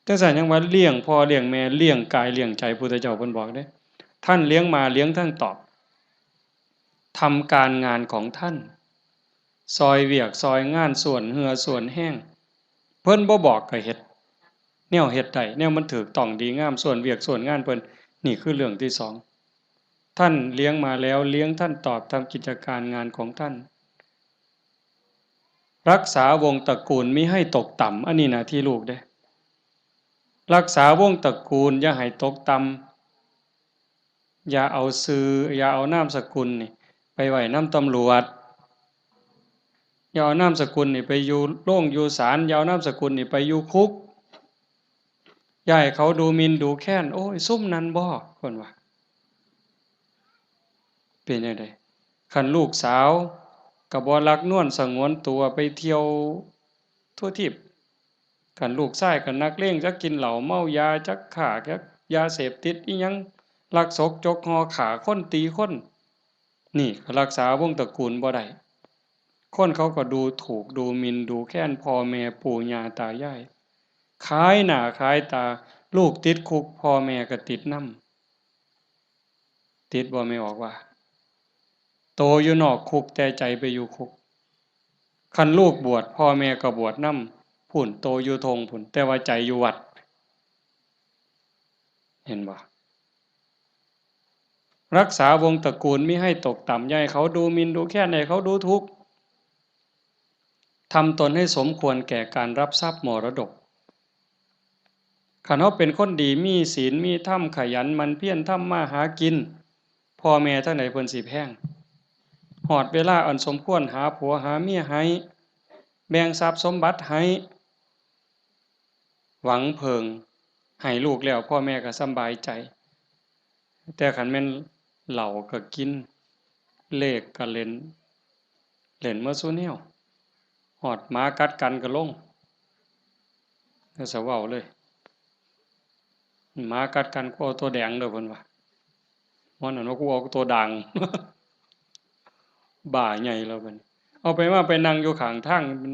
จังซั่นยังว่าเลี้ยงพ่อเลี้ยงแม่เลี้ยงกายเลี้ยงใจพุทธเจ้าเพิ่นบอกเด้ท่านเลี้ยงมาเลี้ยงท่านตอบทำการงานของท่านซอยเวียกซอยงานส่วนเหือส่วนแห้งเพิ่นบ่บอกก็เฮ็ดแนวเฮ็ดได้แนวมันถูกต้องดีงามส่วนเวียกส่วนงานเพิ่นนี่คือเรื่องที่สองท่านเลี้ยงมาแล้วเลี้ยงท่านตอบทำกิจการงานของท่าน รักษาวงตระกูลมิให้ตกต่ำอันนี้หน้าที่ลูกเด้รักษาวงตระกูลอย่าให้ตกต่ำอย่าเอาชื่ออย่าเอานามสกุลนี่ไปไว้นำตำรวจอย่าเอานามสกุลนี่ไปอยู่โรงอยู่ศาลอย่าเอานามสกุลนี่ไปอยู่คุกอย่าให้เขาดูหมิ่นดูแคลนโอ้ยซุ่มนั้นบ่เพิ่นว่าเป็นจังได๋คันลูกสาวก็บ่รักนวลสงวนตัวไปเที่ยวทั่วทิพย์คันลูกชายก็นักเลงจักกินเหล้าเมายาจักฆ่าจักยาเสพติดอิหยังลักศกจกหอฆ่าคนตีคนนี่ก็รักษาวงตระกูลบ่ได้คนเขาก็ดูถูกดูหมิ่นดูแคลนพ่อแม่ปู่ย่าตายายขายหน้าขายตาลูกติดคุกพ่อแม่ก็ติดนำติดบ่ไม่ออกว่าโตอยู่นอกคุกแต่ใจไปอยู่คุกคันลูกบวชพ่อแม่ก็บวชนำพุ่นโตอยู่ทงพุ่นแต่ว่าใจอยู่วัดเห็นบ่รักษาวงตระกูลมิให้ตกต่ำอย่าให้เขาดูหมิ่นดูแคลนให้เขาดูทุกข์ทำตนให้สมควรแก่การรับทรัพย์มรดกคันเฮาเป็นคนดีมีศีลมีธรรมขยันหมั่นเพียรทำมาหากินพ่อแม่ทั้งหลายเพิ่นสิแพงฮอดเวลาอันสมควรหาผัวหาเมียให้แบ่งทรัพย์สมบัติให้หวังเพิงให้ลูกแล้วพ่อแม่ก็สำบายใจแต่คันแม่นเหล้าก็กินเลขก็เล่นเล่นมาซุแนวฮอดหมากัดกันก็ลงก็สิเว้าเลยหมากัดกันกูเอาตัวแดงเด้อเพิ่นว่ามันนั่นว่ากูเอาตัวด่าง บ้าใหญ่แล้วบัดนี้เอาไปว่าไปนั่งอยู่ข้างทางมัน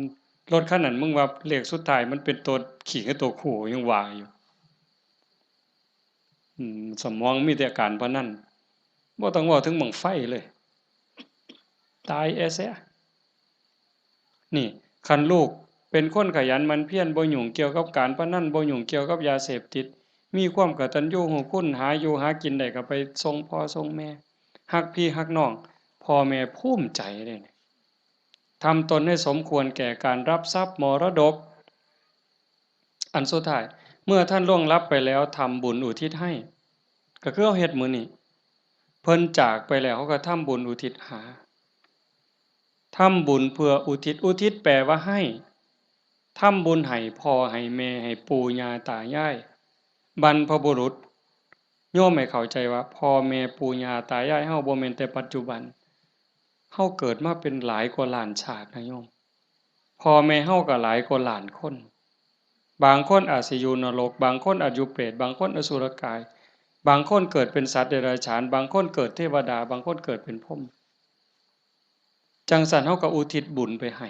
รถคันนั้นมึงว่าเลขสุดท้ายมันเป็นตัวขี่กับตัวคู่ยังว่าอยู่สมองมีแต่การพนันบ่ต้องเว้าถึงบั้งไฟเลยตายแอแซะนี่คันลูกเป็นคนขยันหมั่นเพียรบ่ยุ่งเกี่ยวกับการพนันบ่ยุ่งเกี่ยวกับยาเสพติดมีความกตัญญูรู้คุณหาอยู่หากินได้ก็ไปส่งพ่อส่งแม่รักพี่รักน้องพ่อแม่ภูมิใจเด้นี่ทำตนให้สมควรแก่การรับทรัพย์มรดกอันสุดท้ายเมื่อท่านล่วงลับไปแล้วทำบุญอุทิศให้ก็คือเอาเฮ็ดมื้อนี้เพิ่นจากไปแล้วเขาก็ทำบุญอุทิศหาทำบุญเพื่ออุทิศอุทิศแปลว่าให้ทำบุญให้พ่อให้แม่ให้ปู่ย่าตายายบรรพบุรุษโยมให้เข้าใจว่าพ่อแม่ปู่ย่าตายายเฮาบ่แม่นแต่ปัจจุบันเฮาเกิดมาเป็นหลายกว่าล้านชาตินะโยมพ่อแม่เฮาก็หลายกว่าล้านคนบางคนอาจสิอยู่นรกบางคนอาจอยู่เปรตบางคนอสุรกายบางคนเกิดเป็นสัตว์เดรัจฉานบางคนเกิดเทวดาบางคนเกิดเป็นพรหมจังสันเฮาก็อุทิศบุญไปให้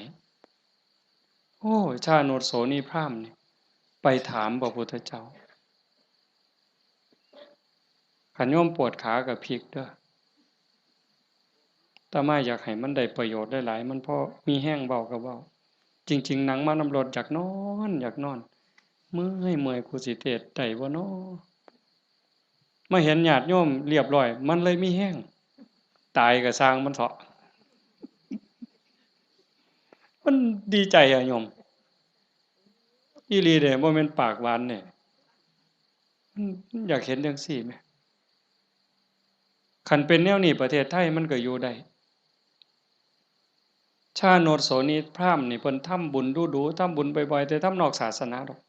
โอ้ชาโนดโสนีพราหมณ์นี่ไปถามพระพุทธเจ้าคันโยมปวดขาก็พลิกเด้ออาตมาอยากให้มันได้ประโยชน์หลายๆมันพอมีแห้งเบาก็เว้าจริงๆหนังมานำรถอยากนอนอยากนอนเมื่อยกูสิเทศน์ได้บ่น้อมาเห็นญาติโยมเรียบร้อยมันเลยมีแห้งตายก็สร้างมันเถาะมันดีใจอะโยมอีหลีเด้บ่แม่นปากหวานเนี่ยมันอยากเห็นจังซี่แหมคันเป็นแนวนี้ประเทศไทยมันก็อยู่ได้ชาโนดโสนีพราหมณ์นี่เพิ่นทำบุญดูๆทำบุญบ่อยๆแต่ทำนอกศาสนาดอก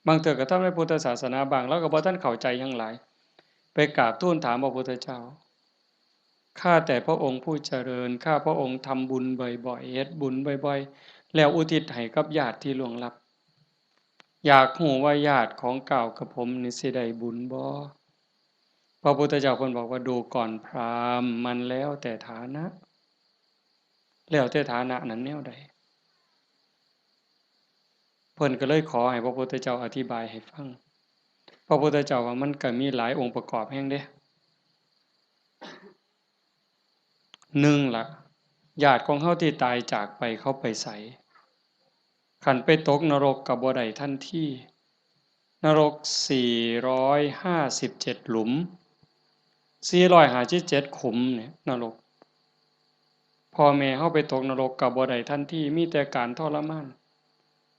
บางเทื่อก็ทำในพุทธศาสนาบางแล้วก็บ่ทันเข้าใจหยังหลายไปกราบทูลถามพระพุทธเจ้าข้าแต่พระองค์ผู้เจริญข้าพระองค์ทำบุญบ่อยๆเฮ็ดบุญบ่อยๆแล้วอุทิศให้กับญาติที่ล่วงลับอยากรู้ว่าญาติของเก่ากับผมนี่สิได้บุญบ่พระพุทธเจ้าเพิ่นบอกว่าดูก่อนพราหมณ์มันแล้วแต่ฐานะแล้วแต่ฐานะนั้นแนวใดเพิ่นก็เลยขอให้พระพุทธเจ้าอธิบายให้ฟังพระพุทธเจ้าว่ามันก็มีหลายองค์ประกอบแฮ่งเด้1ล่ะญาติของเฮาที่ตายจากไปเขาไปไสคันไปตกนรกก็บ่ได้ทันทีนรก457หลุม457ขุมเนี่ยนรก พ่อแม่เฮาไปตกนรกก็บ่ได้ทันทีมีแต่การทรมาน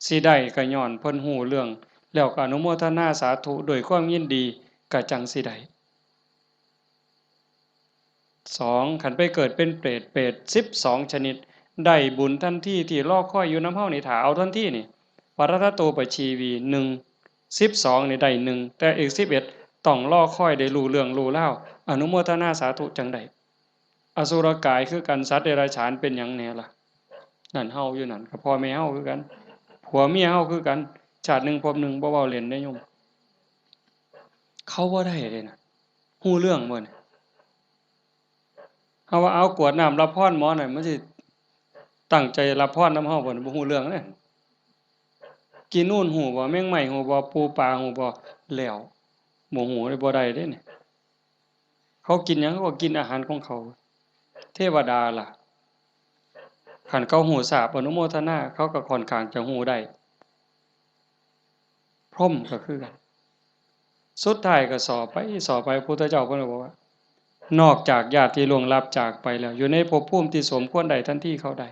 สิได้ก็ย้อนเพิ่นฮู้เรื่องแล้วก็อนุโมทนาสาธุด้วยความยินดีก็จังสิได้2คันไปเกิดเป็นเปรต12ชนิดได้บุญทันทีที่รอคอยอยู่นำเฮานี่ถ้าเอาทันทีนี่ปรัตตโตปชีวี1 12นี่ได้1แต่อีก11ต้องรอคอยได้รู้เรื่องรู้ราวอนุโมทนาสาธุจังได๋อสุรกายคือกันสัตว์เดรัจฉานเป็นหยังแหน่ล่ะนั่นเฮาอยู่นั่นก็พ่อแม่เฮาคือกันผัวเมียเฮาคือกันชาติหนึ่งภพหนึ่งบ่เว้าเล่นได้โยมเขาบ่ได้เด้น่ะฮู้เรื่องบ่นี่เฮาว่าเอากรวดน้ำรับพรหมอนั่นมันสิตั้งใจรับพรนำเฮาบ่บ่ฮู้เรื่องเด้กินนู่นฮู้บ่แมงไม้ฮู้บ่ปูปลาฮู้บ่แล้วบ่ฮู้เลยบ่ได้เด้นี่เขากินหยังเขาก็กินอาหารของเขาเทวดาล่ะคันเขาฮู้ทราบอนุโมทนาเขาก็ค่อนข้างจะฮู้ได้พรหมก็คือกันสุดท้ายก็สอบไปพุทธเจ้าเพิ่นก็บอกว่านอกจากญาติที่ล่วงลับจากไปแล้วอยู่ในภพภูมิที่สมควรได้ทันทีเขาได้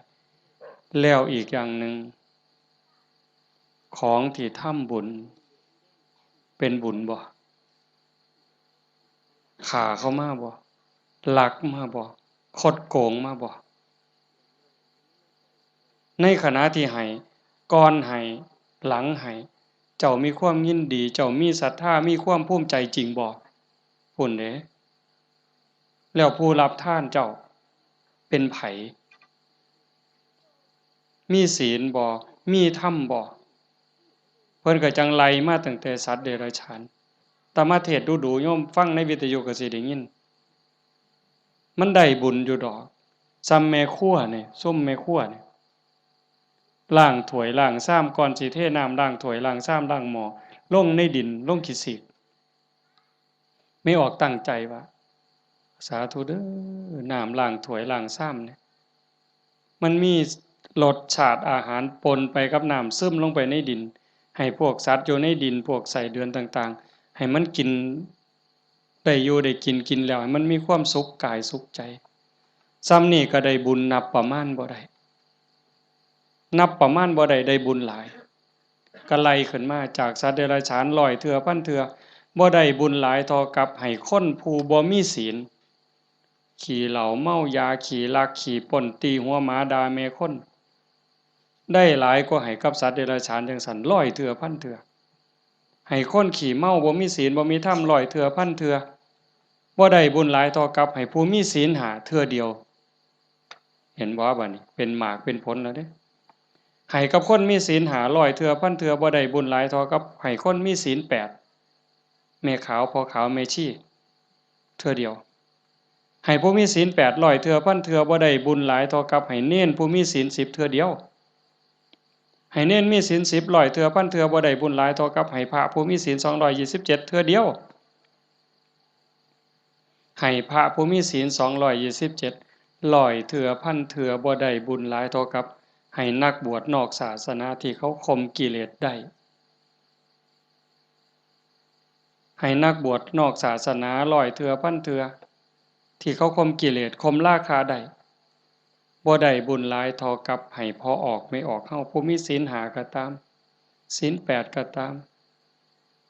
แล้วอีกอย่างหนึ่งของที่ทำบุญเป็นบุญบ่ฆ่าเขามาบ่ลักมาบ่คดโกงมาบ่ในขณะที่ให้ก่อนให้หลังให้เจ้ามีความยินดีเจ้ามีศรัทธามีความภูมิใจจริงบ่พุ่นเด้แล้วผู้รับทานเจ้าเป็นไผมีศีลบ่มีธรรมบ่เพิ่นก็จังไล่มาตั้งแต่สัตว์เดรัจฉานตมาเทศน์ดูๆโยมฟังในวิทยุก็สิได้ยินมันได้บุญอยู่ดอกซ้ำแม่ครัวนี่ส้มแม่ครัวนี่ล้างถ้วยล้างซ้ำก่อนสิเทน้ำล้างถ้วยล้างซ้ำล้างหม้อลงในดินลงขี้สิกไม่ออกตั้งใจว่าสาธุเด้อน้ำล้างถ้วยล้างซ้ำเนี่ยมันมีรสชาติอาหารปนไปกับน้ำซึมลงไปในดินให้พวกสัตว์อยู่ในดินพวกไส้เดือนต่างๆให้มันกินได้อยู่ได้กินแล้วให้มันมีความสุขกายสุขใจซ้ำนี่ก็ได้บุญนับประมาณบ่ได้นับประมาณบ่ได้ได้บุญหลายก็ไล่ขึ้นมาจากสัตว์เดรัจฉาน100เทื่อพันเทื่อบ่ได้บุญหลายเท่ากับให้คนผู้บ่มีศีลขี้เหล้าเมายาขี้ลักขี้ป่นตีหัวหมาด่าแม่คนได้หลายกว่าให้กับสัตว์เดรัจฉานจังซั่น100เทื่อพันเทื่อให้คนขี้เมาบ่มีศีลบ่มีธรรม100เทื่อพันเทื่อบ่ได้บุญหลายเท่ากับให้ผู้มีศีล5เทื่อเดียวเห็นบ่บัดนี้เป็นหมากเป็นผลแล้วเด้ให้กับคนมีศีล500เทื่อพันเทื่อบ่ได้บุญหลายเท่ากับให้คนมีศีล8แม่ขาวพ่อขาวแม่ชีเทื่อเดียวให้ผู้มีศีล800เทื่อพันเทื่อบ่ได้บุญหลายเท่ากับให้เณรผู้มีศีล10เทื่อเดียวให้เณรมีศีล10 100เทื่อพันเทื่อบ่ได้บุญหลายเท่ากับให้พระผู้มีศีล227เทื่อเดียวให้พระผู้มีศีล227 100เทื่อพันเทื่อบ่ได้บุญหลายเท่ากับให้นักบวชนอกศาสนาที่เขาข่มกิเลสได้ให้นักบวชนอกศาสนา100เทื่อพันเทื่อที่เขาข่มกิเลสข่มราคะได้บ่ได้บุญหลายเท่ากับให้พอออกไม่ออกเฮาผู้มีศีล5ก็ตามศีล8ก็ตาม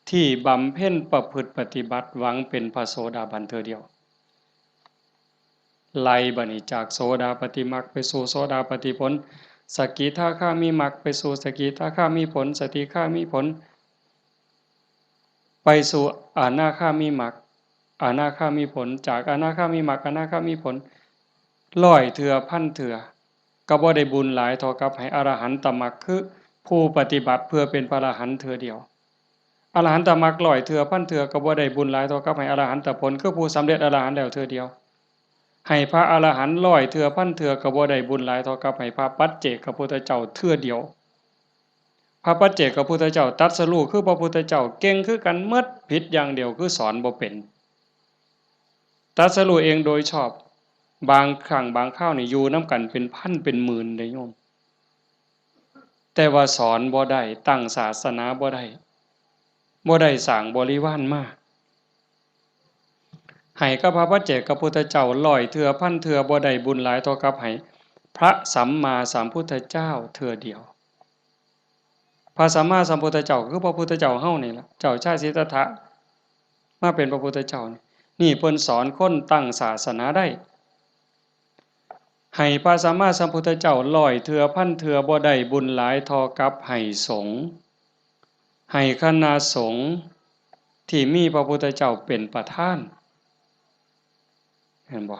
ที่บำเพ็ญประพฤติปฏิบัติหวังเป็นพระโสดาบันเทื่อเดียวไล่บัดนี้จากโสดาปัตติมรรคไปสู่โสดาปัตติผลสกิทาคามีมรรคไปสู่สกิทาคามีผลสติคามีผลไปสู่อนาคามีมรรคอนาคามีผลจากอนาคามีมรรคอนาคามีผล100เทื่อพันเทื่อก็บ่ได้บุญหลายเท่ากับให้อรหันตมรรคคือผู้ปฏิบัติเพื่อเป็นพระอรหันต์เทื่อเดียวอรหันตมรรค100เทื่อพันเทื่อก็บ่ได้บุญหลายเท่ากับให้อรหันตผลคือผู้สำเร็จอรหันต์แล้วเทื่อเดียวให้พระอรหันต์100เทื่อพันเทื่อก็บ่ได้บุญหลายเท่ากับให้พระปัจเจกพุทธเจ้าเทื่อเดียวพระปัจเจกพุทธเจ้าตรัสรู้คือพระพุทธเจ้าเก่งคือกันหมดผิดอย่างเดียวคือสอนบ่เป็นตรัสรู้เองโดยชอบบางครั้งบางคราวนี่อยู่นำกันเป็นพันเป็นหมื่นเด้โยมแต่ว่าสอนบ่ได้ตั้งศาสนาบ่ได้สร้างบริวารมาให้กับพระปัจเจกพุทธเจ้า100เทื่อพันเทื่อบ่ได้บุญหลายเท่ากับให้ พระสัมมาสัมพุทธเจ้าเทื่อเดียวพระสัมมาสัมพุทธเจ้าคือพระพุทธเจ้าเฮานี่ล่ะเจ้าชายสิทธัตถะมาเป็นพระพุทธเจ้านี่เพิ่นสอนคนตั้งศาสนาได้ให้พระสัมมาสัมพุทธเจ้า100เทื่อพันเทื่อบ่ได้บุญหลายเท่ากับให้สงฆ์ให้คณะสงฆ์ที่มีพระพุทธเจ้าเป็นประธานเห็นบ่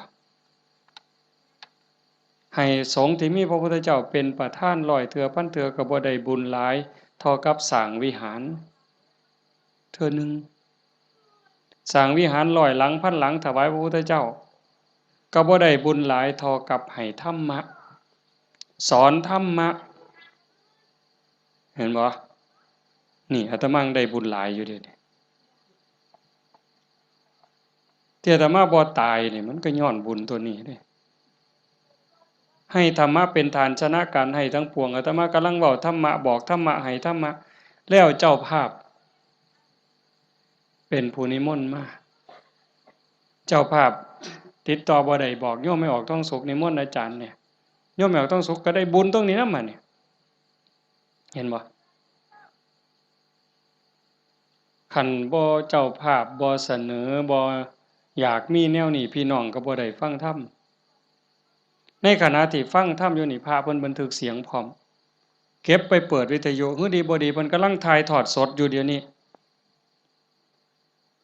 ให้สงฆ์ที่มีพระพุทธเจ้าเป็นประธาน100เทื่อพันเทื่อก็บ่ได้บุญหลายเท่ากับสร้างวิหารเทื่อนึงสร้างวิหาร100หลังพันหลังถวายพระพุทธเจ้าก็บ่ได้บุญหลายเท่ากับให้ธรรมะสอนธรรมะเห็นบ่นี่อาตมาได้บุญหลายอยู่เด้ที่อาตมาบ่ตายนี่มันก็ย้อนบุญตัวนี้เด้ให้ธรรมะเป็นฐานชนะการให้ทั้งปวงอาตมากำลังเว้าธรรมะบอกธรรมะให้ธรรมะแล้วเจ้าภาพเป็นผู้นิมนต์มาเจ้าภาพติดต่อบ่ได้บอกโยมไม่ออกต้องสุขนิมนต์อาจารย์เนี่ยโยมไม่ออกต้องสุขก็ได้บุญตรงนี้นำมาเนี่ยเห็นบ่คันบ่เจ้าภาพบ่เสนอบ่อยากมีแนวนี้พี่น้องก็บ่ได้ฟังธรรมในขณะที่ฟังธรรมอยู่นี่พระเพิ่นบันทึกเสียงพร้อมเก็บไปเปิดวิทยุฮือดีบ่ดีเพิ่นกำลังถ่ายทอดสดอยู่เดี๋ยวนี้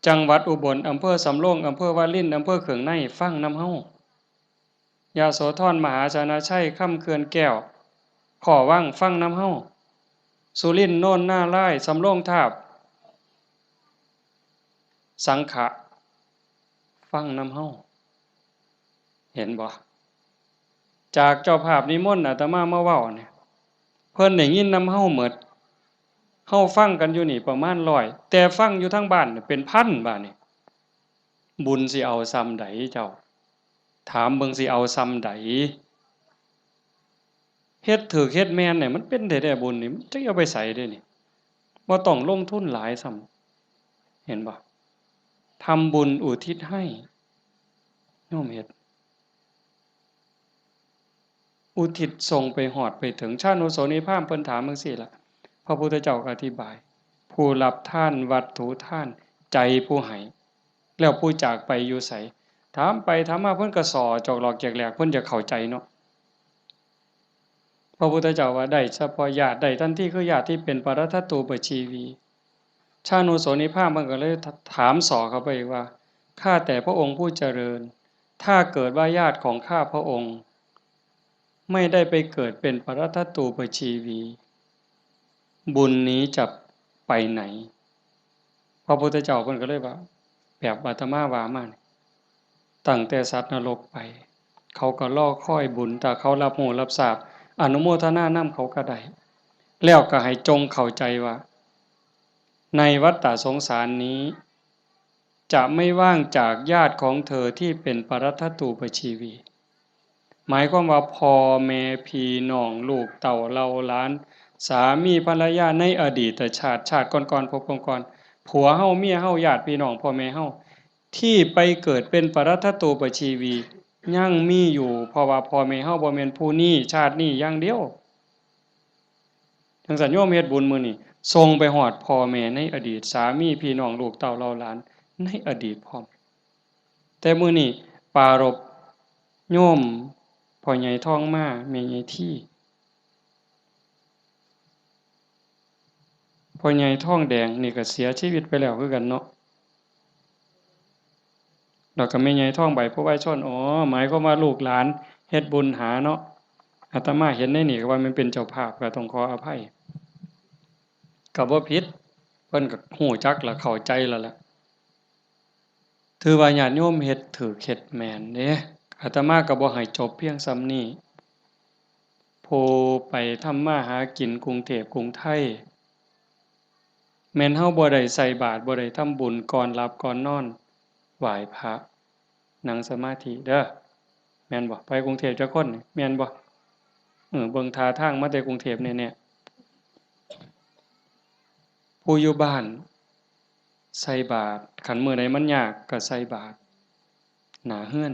จังหวัดอุบลอำเภอสำโรงอำเภอวารินอำเภอเขืองในฟังนำเฮายโสธรมหาชนะชัยค่ำเขื่อนแก้วขอว่างฟังนำเฮาสุรินทร์โน่นหน้าไร่สำโรงทาบสังขะฟังนำเฮาเห็นบ่จากเจ้าภาพนิมนต์อาตมามาเว้าเนี่ยเพิ่นได้ยินนำเฮาหมดเฮาฟังกันอยู่นี่ประมาณ100แต่ฟังอยู่ทั้งบ้านเป็นพันบาดนี่บุญสิเอาซ้ำใดเจ้าถามเบิ่งสิเอาซ้ำใดเฮ็ดถูกเฮ็ดแม่นเนี่ยมันเป็นได้บุญนี่มันจะเอาไปไสได้นี่บ่ต้องลงทุนหลายซ้ำเห็นบ่ทำบุญอุทิศให้โยมเฮ็ดอุทิศส่งไปฮอดไปถึงชาติโนโสนิพพานเพิ่นถามจังซี่ล่ะพระพุทธเจ้าก็อธิบายผู้รับทานวัตถุทานใจผู้ให้แล้วผู้จากไปอยู่ไสถามไปถามมาเพิ่นก็ส่อจอกหลอกแจกแหลกเพิ่นจะเข้าใจเนาะพระพุทธเจ้าว่าได้เฉพาะญาติได้ทันทีคือญาติที่เป็นปรทัตตูปชีวีชาโนโสนิพพานมันก็เลยถามส่อเข้าไปว่าข้าแต่พระองค์ผู้เจริญถ้าเกิดว่าญาติของข้าพระองค์ไม่ได้ไปเกิดเป็นปรทัตตูปชีวีบุญนี้จะไปไหนพระพุทธเจ้าเพิ่นก็เลยว่าแบบอาตมาว่ามาตั้งแต่สัตว์นรกไปเขาก็รอคอยบุญถ้าเขารับรู้รับทราบอนุโมทนานำเขาก็ได้แล้วก็ให้จงเข้าใจว่าในวัฏฏะสงสารนี้จะไม่ว่างจากญาติของเธอที่เป็นปรทัตตูปชีวีหมายความว่าพ่อแม่พี่น้องลูกเต้าเราหลานสามีภรรยาในอดีตชาติก่อนๆพบก่อนๆผัวเฮาเมียเฮาญาติพี่น้องพ่อแม่เฮาที่ไปเกิดเป็นปรทัตตูปชีวียังมีอยู่เพราะว่าพ่อแม่เฮาบ่แม่นผู้นี้ชาตินี้อย่างเดียวจังซั่นโยมเฮ็ดบุญมื้อนี้ส่งไปฮอดพ่อแม่ในอดีตสามีพี่น้องลูกเต้าเราหลานในอดีตพร้อมแต่มื้อนี้ปรารภโยมพ่อใหญ่ทองมาแม่ใหญ่ที่พ่อใหญ่ทองแดงนี่ก็เสียชีวิตไปแล้วคือกันเนาะแล้วก็แม่ใหญ่ทองใบผู้ไว้ชนอ๋อหมายความว่าลูกหลานเฮ็ดบุญหาเนาะอาตมาเห็นในนี่ก็ว่ามันเป็นเจ้าภาพก็ต้องขออภัยก็บ่ผิดเพิ่นก็ฮู้จักแล้วเข้าใจแล้วล่ะถือว่าญาติโยมเฮ็ดถูกเฮ็ดแม่นเด้อาตมาก็บ่ให้จบเพียงส่ำนี้ผู้ไปทำมาหากินกรุงเทพกรุงไทยแม่นเฮาบ่ได้ใส่บาตรบ่ได้ทำบุญก่อนหลับก่อนนอนไหว้พระนั่งสมาธิเด้อแม่นบ่ไปกรุงเทพจักคนนี่แม่นบ่เบิ่งท่าทางมาแต่กรุงเทพแน่ๆผู้อยู่บ้านใส่บาตรคันมื้อใดมันยากก็ใส่บาตรหน้าเรือน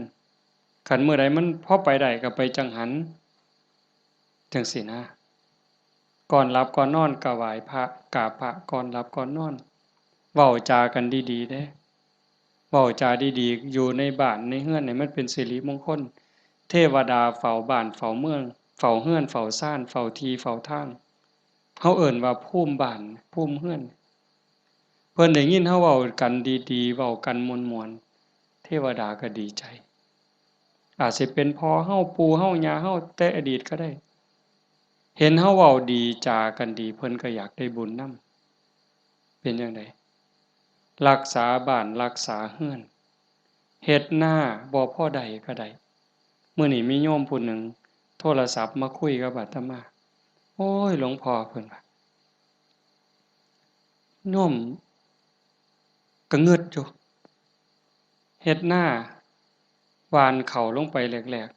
คันมื้อใดมันพอไปได้ก็ไปจังหัน จังซี่นะก่อนหลับก่อนนอนก็ไหว้พระกราบพระก่อนหลับก่อนนอนเว้าจากันดีๆเด้เว้าจาดีๆอยู่ในบ้านในเรือนให้มันเป็นสิริมงคลเทวดาเฝ้าบ้านเฝ้าเมืองเฝ้าเรือนเฝ้าศาลเฝ้าที่เฝ้าทางเขาเอิ้นว่าภูมิบ้านภูมิเรือนเพิ่นได้ยินเราเว้ากันดีๆเว้ากันม่วนๆเทวดาก็ดีใจอาจสิเป็นพ่อเราปู่เราย่าเราแต่อดีตก็ได้เห็นเราเว้าดีจากันดีเพิ่นก็อยากได้บุญนำเป็นจังไดรักษาบ้านรักษาเรือนเฮ็ดนาบ่พอได้ก็ได้มื้อนี้มีโยมผู้หนึ่งโทรศัพท์มาคุยกับอาตมาโอ้ยหลวงพ่อเพิ่นว่าโยมก็งึดอยู่เฮ็ดนาหว่านข้าวลงไปแรก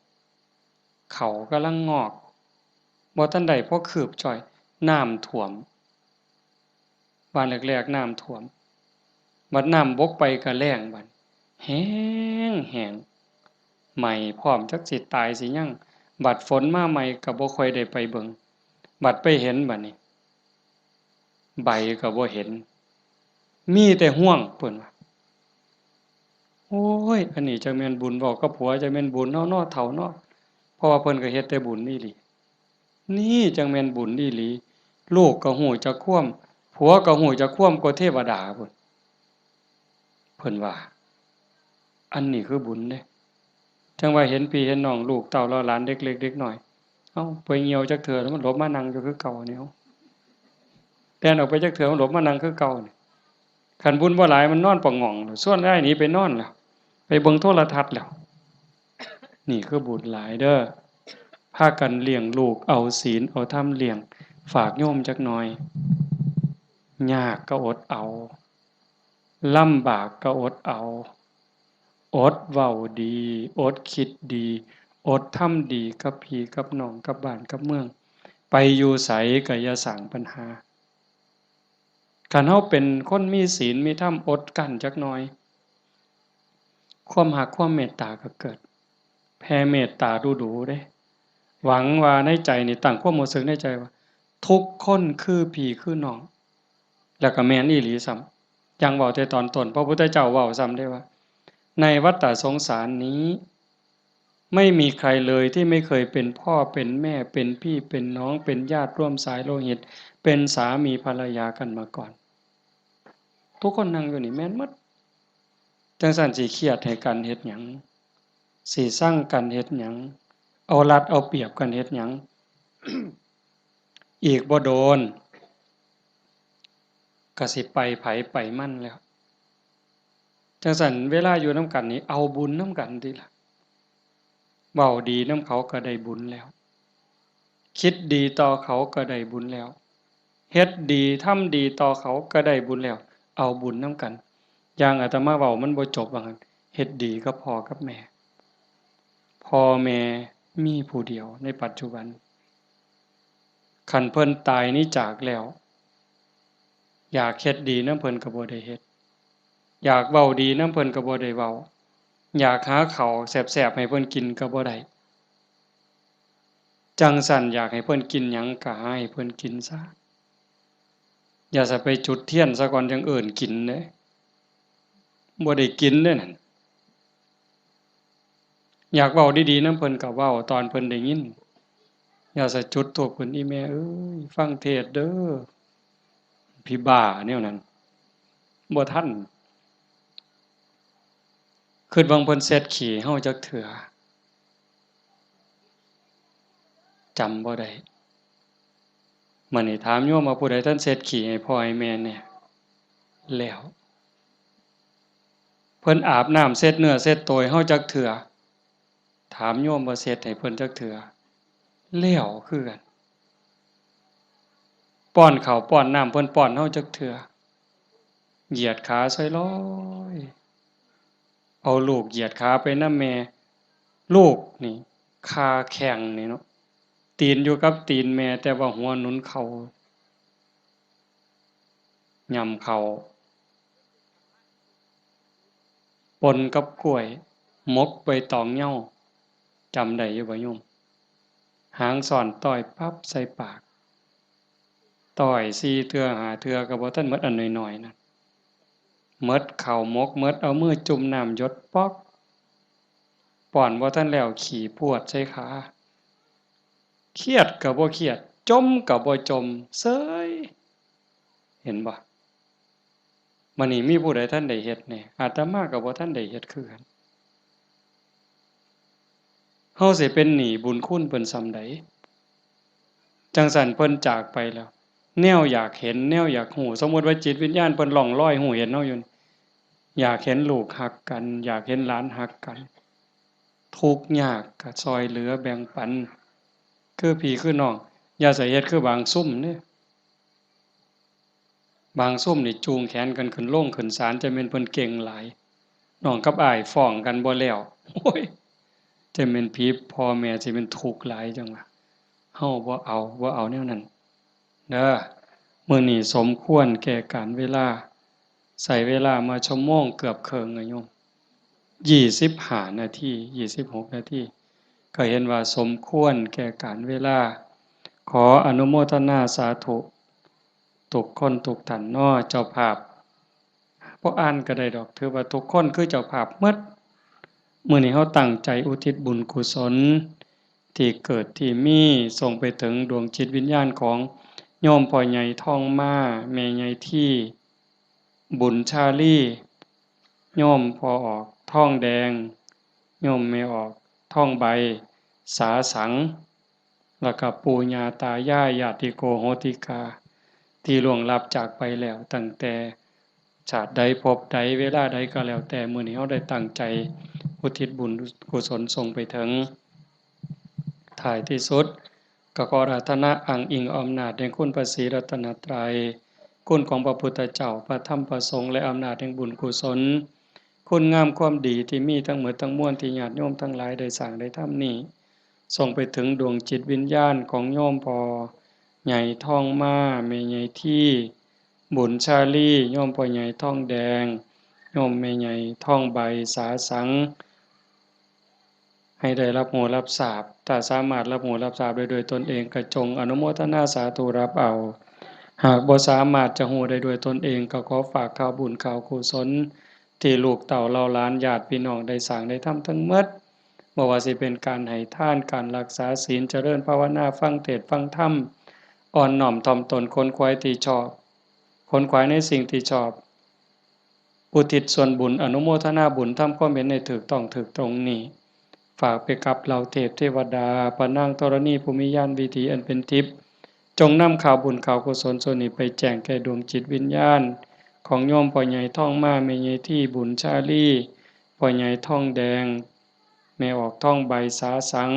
ๆข้าวกำลังงอกบ่ทันได้พอคืบจ้อยน้ำท่วมหว่านแรกๆน้ำท่วมบัดน้ำบกไปก็แล้งบัดแล้งแล้งไหม้พร้อมจักสิตายสิหยังบัดฝนมาใหม่ก็บ่ค่อยได้ไปเบิ่งบัดไปเห็นบัดนี้ใบก็บ่เห็นมีแต่ห้วงเพิ่นว่าโอ้ยอันนี้จักแม่นบุญเว้ากับผัวจักแม่นบุญเนาะเนาะเฒ่าเนาะเพราะว่าเพิ่นก็เฮ็ดแต่บุญอีหลีนี่จังแม่นบุญอีหลีลูกก็ฮู้จักความผัวก็ฮู้จักความกว่าเทวดาพุ่นเพิ่นว่าอันนี้คือบุญเด้จังว่าเห็นพี่เห็นน้องลูกเต้าเหล่าหลานเด็กเล็กเด็กน้อยเอ้าไปเหี่ยวจักเทื่อแล้วมันหลบมานั่งอยู่คือเก่านี่เอ้าแล่นออกไปจักเทื่อมันหลบมานั่งคือเก่านี่คันบุญบ่หลายมันนอนปะง่องส่วนได้หนีไปนอนแล้วไปเบิ่งโทรทัศน์แล้วนี่คือบุญหลายเด้อพากันเลี้ยงลูกเอาศีลเอาธรรมเลี้ยงฝากโยมจักหน่อยยากก็อดเอาลำบากก็อดเอาอดเว้าดีอดคิดดีอดทำดีกับพี่กับน้องกับบ้านกับเมืองไปอยู่ไสก็อย่าสร้างปัญหาคันเฮาเป็นคนมีศีลมีธรรมอดกลั้นจักหน่อยความรักความเมตตาก็เกิดแผ่เมตตาดูๆเด้หวังว่าในใจนี่ตั้งความรู้สึกในใจว่าทุกคนคือพี่คือน้องแล้วก็แม่นอีหลีซ้ำจังเว้าแต่ตอนต้นพระพุทธเจ้าเว้าซ้ำได้ว่าในวัฏฏะสงสารนี้ไม่มีใครเลยที่ไม่เคยเป็นพ่อเป็นแม่เป็นพี่เป็นน้องเป็นญาติร่วมสายโลหิตเป็นสามีภรรยากันมาก่อนทุกคนนั่งอยู่นี่แม่นหมดจังซั่นสิเครียดให้กันเฮ็ดหยังสิสั่งกันเฮ็ดหยังเอารัดเอาเปรียบกันเฮ็ดหยัง อีกบ่โดนก็สิไปไผไปมันแล้วจังซั่นเวลาอยู่นำกันนี่เอาบุญนำกันติล่ะเว้าดีนำเขาก็ได้บุญแล้วคิดดีต่อเขาก็ได้บุญแล้วเฮ็ดดีทำดีต่อเขาก็ได้บุญแล้วเอาบุญนำกันอย่างอาตมาเว้ามันบ่จบว่างั้นเฮ็ดดีกับพ่อกับแม่พ่อแม่มีผู้เดียวในปัจจุบันคันเพิ่นตายนี้จากแล้วอยากเฮ็ดดีนำเพิ่นก็บ่ได้เฮ็ดอยากเว้าดีนำเพิ่นก็บ่ได้เว้าอยากหาข้าวแซ่บๆให้เพิ่นกินก็บ่ได้จังซั่นอยากให้เพิ่นกินหยังก็หาให้เพิ่นกินซะอย่าสิไปจุดเทียนซะก่อนจังเอิ้นกินเด้บ่ได้กินเด้อนั่นอยากเว้าดีๆนำเพิ่นก็เว้าตอนเพิ่นได้ยินอย่าสิจุดธูปเพิ่นอีแม่เอ้ยฟังเทศน์เด้อพี่บ้าแนวนั้นบ่ทันคิดว่าเพิ่นเช็ดขี้ให้เฮาจักเทื่อจำบ่ได้มื้อนี้ถามโยมว่าผู้ใดทันเช็ดขี้ให้พ่อให้แม่แหน่แล้วเพิ่นอาบน้ำเช็ดเนื้อเช็ดตัวให้เฮาจักเทื่อถามโยมว่าเช็ดให้เพิ่นจักเทื่อแล้วคือกันป้อนข้าวป้อนน้ำเพิ่นป้อนเฮาจักเทื่อเหยียดขาใส่ลอยเอาลูกเหยียดขาไปนำแม่ลูกนี่คาแข้งนี่เนาะตีนอยู่กับตีนแม่แต่ว่าหัวหนุนเข่าย่ำเข่าปนกับกล้วยหมกใบตองเหย้าจำได้อยู่บ่โยม หางซ่อนต่อยปั๊บใส่ปากต่อย4เทื่อ5เทื่อก็บ่ทันหมดอันน้อยๆนั่นหมดข้าวหมกหมดเอามือจุ่มน้ำหยดป๊อกป้อนบ่ทันแล้วขี้พรวดใส่ขาเครียดก็บ่เครียดจมก็บ่จมเซ้ยเห็นบ่มื้อนี้มีผู้ใดทันได้เฮ็ดแหน่อาตมาก็บ่ทันได้เฮ็ดคือกันเฮาสิเป็นหนี้บุญคุณเพิ่นส่ำใดจังซั้นเพิ่นจากไปแล้วแนวอยากเห็นแนวอยากฮู้สมมุติว่าจิตวิญญาณเพิ่นล่องลอยฮู้เห็นเฮาอยู่อยากเห็นลูกฮักกันอยากเห็นหลานฮักกันทุกข์ยากก็ช่วยเหลือแบ่งปันคือพี่คือน้องอย่าใส่เฮ็ดคือบางซุ่มเด้บางซุ่มนี่จูงแขนกันขึ้นโรงขึ้นศาลจะแม่นเพิ่นเก่งหลายน้องกับอ้ายฟ้องกันบ่แล้วโอ้ยจะแม่นผีพ่อแม่สิเป็นทุกข์หลายจังว่าเฮาบ่เอาแนวนั้นเด้อมื้อนี้สมควรแก่กาลเวลาใช้เวลามาชั่วโมงเกือบครึ่งอะโยม25นาที26นาทีก็เห็นว่าสมควรแก่กาลเวลาขออนุโมทนาสาธุทุกคนทุกท่านน้อเจ้าภาพบ่อ่านก็ได้ดอกถือว่าทุกคนคือเจ้าภาพหมดมื้อนี้เฮาตั้งใจอุทิศบุญกุศลที่เกิดที่มีส่งไปถึงดวงจิตวิญญาณของโยมพ่อใหญ่ทองมาแม่ใหญ่ที่บุญชาลีโยมพ่อออกทองแดงโยมแม่ออกทองใบสาสังแล้วก็ปู่ย่าตายายญาติโกโหติกาที่ล่วงลับจากไปแล้วตั้งแต่ชาติใดภพใดเวลาใดก็แล้วแต่มื้อนี้เฮาได้ตั้งใจอุทิศบุญกุศลส่งไปถึงท้ายที่สุดก็ขออาราธนาอ้างอิงอำนาจแห่งคุณพระศรีรัตนตรัยคุณของพระพุทธเจ้าพระธรรมพระสงฆ์และอำนาจแห่งบุญกุศลคุณงามความดีที่มีทั้งหมดทั้งมวลที่ญาติโยมทั้งหลายได้สร้างได้ทำนี้ส่งไปถึงดวงจิตวิญญาณของโยมพ่อใหญ่ทองมาแม่ใหญ่ที่บุญชาลีโยมพ่อใหญ่ทองแดงโยมแม่ใหญ่ทองใบสาสังให้ได้รับหูรับทราบถ้าสามารถรับหูรับทราบได้โดยตนเองก็จงอนุโมทนาสาธุรับเอาหากบ่สามารถจะหูได้ด้วยตนเองก็ขอฝากข่าวบุญข่าวกุศลที่ลูกเต่าเราหลานญาติพี่น้องได้สร้างได้ทำทั้งหมดบ่ว่าสิเป็นการให้ทานการรักษาศีลเจริญภาวนาฟังเทศน์ฟังธรรมอ่อนน้อมถ่อมตนค้นคว้าที่ชอบค้นคว้าในสิ่งที่ชอบอุทิศส่วนบุญอนุโมทนาบุญทำความเห็นให้ถูกต้องถูกตรงนี้ฝากไปกับเหล่าเทพเทวดาปนางธรณีภูมิญาณวิถีอันเป็นทิพย์จงนำข่าวบุญข่าวกุศลส่วนนี้ไปแจ้งแก่ดวงจิตวิญญาณของโยมพ่อใหญ่ทองมาแม่ใหญ่ที่บุญชาลีพ่อใหญ่ทองแดงแม่ออกทองใบสาสัง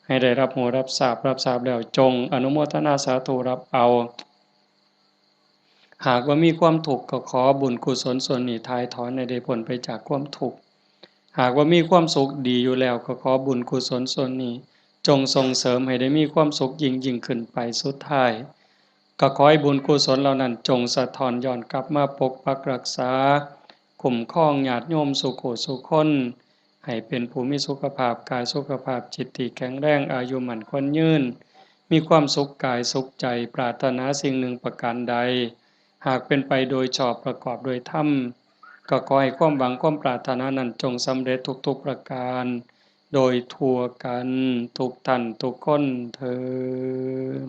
ให้ได้รับหูรับทราบแล้วจงอนุโมทนาสาธุรับเอาหากว่ามีความทุกข์ก็ขอบุญกุศลส่วนนี้ทายถอนให้ได้พ้นไปจากความทุกข์หากว่ามีความสุขดีอยู่แล้วก็ขอบุญกุศลส่วนนี้จงส่งเสริมให้ได้มีความสุขยิ่งขึ้นไปสุดท้ายก็ขอให้บุญกุศลเหล่านั้นจงสะท้อนย้อนกลับมาปกปักรักษาคุ้มครองญาติโยมสุขสุขคนให้เป็นผู้มีสุขภาพกายสุขภาพจิตที่แข็งแรงอายุมั่นขวัญยืนมีความสุขกายสุขใจปรารถนาสิ่งหนึ่งประการใดหากเป็นไปโดยชอบประกอบโดยธรรมก็ขอให้ความหวังความปรารถนานั้นจงสำเร็จทุกๆประการโดยทั่วกันทุกท่านทุกคนเทอญ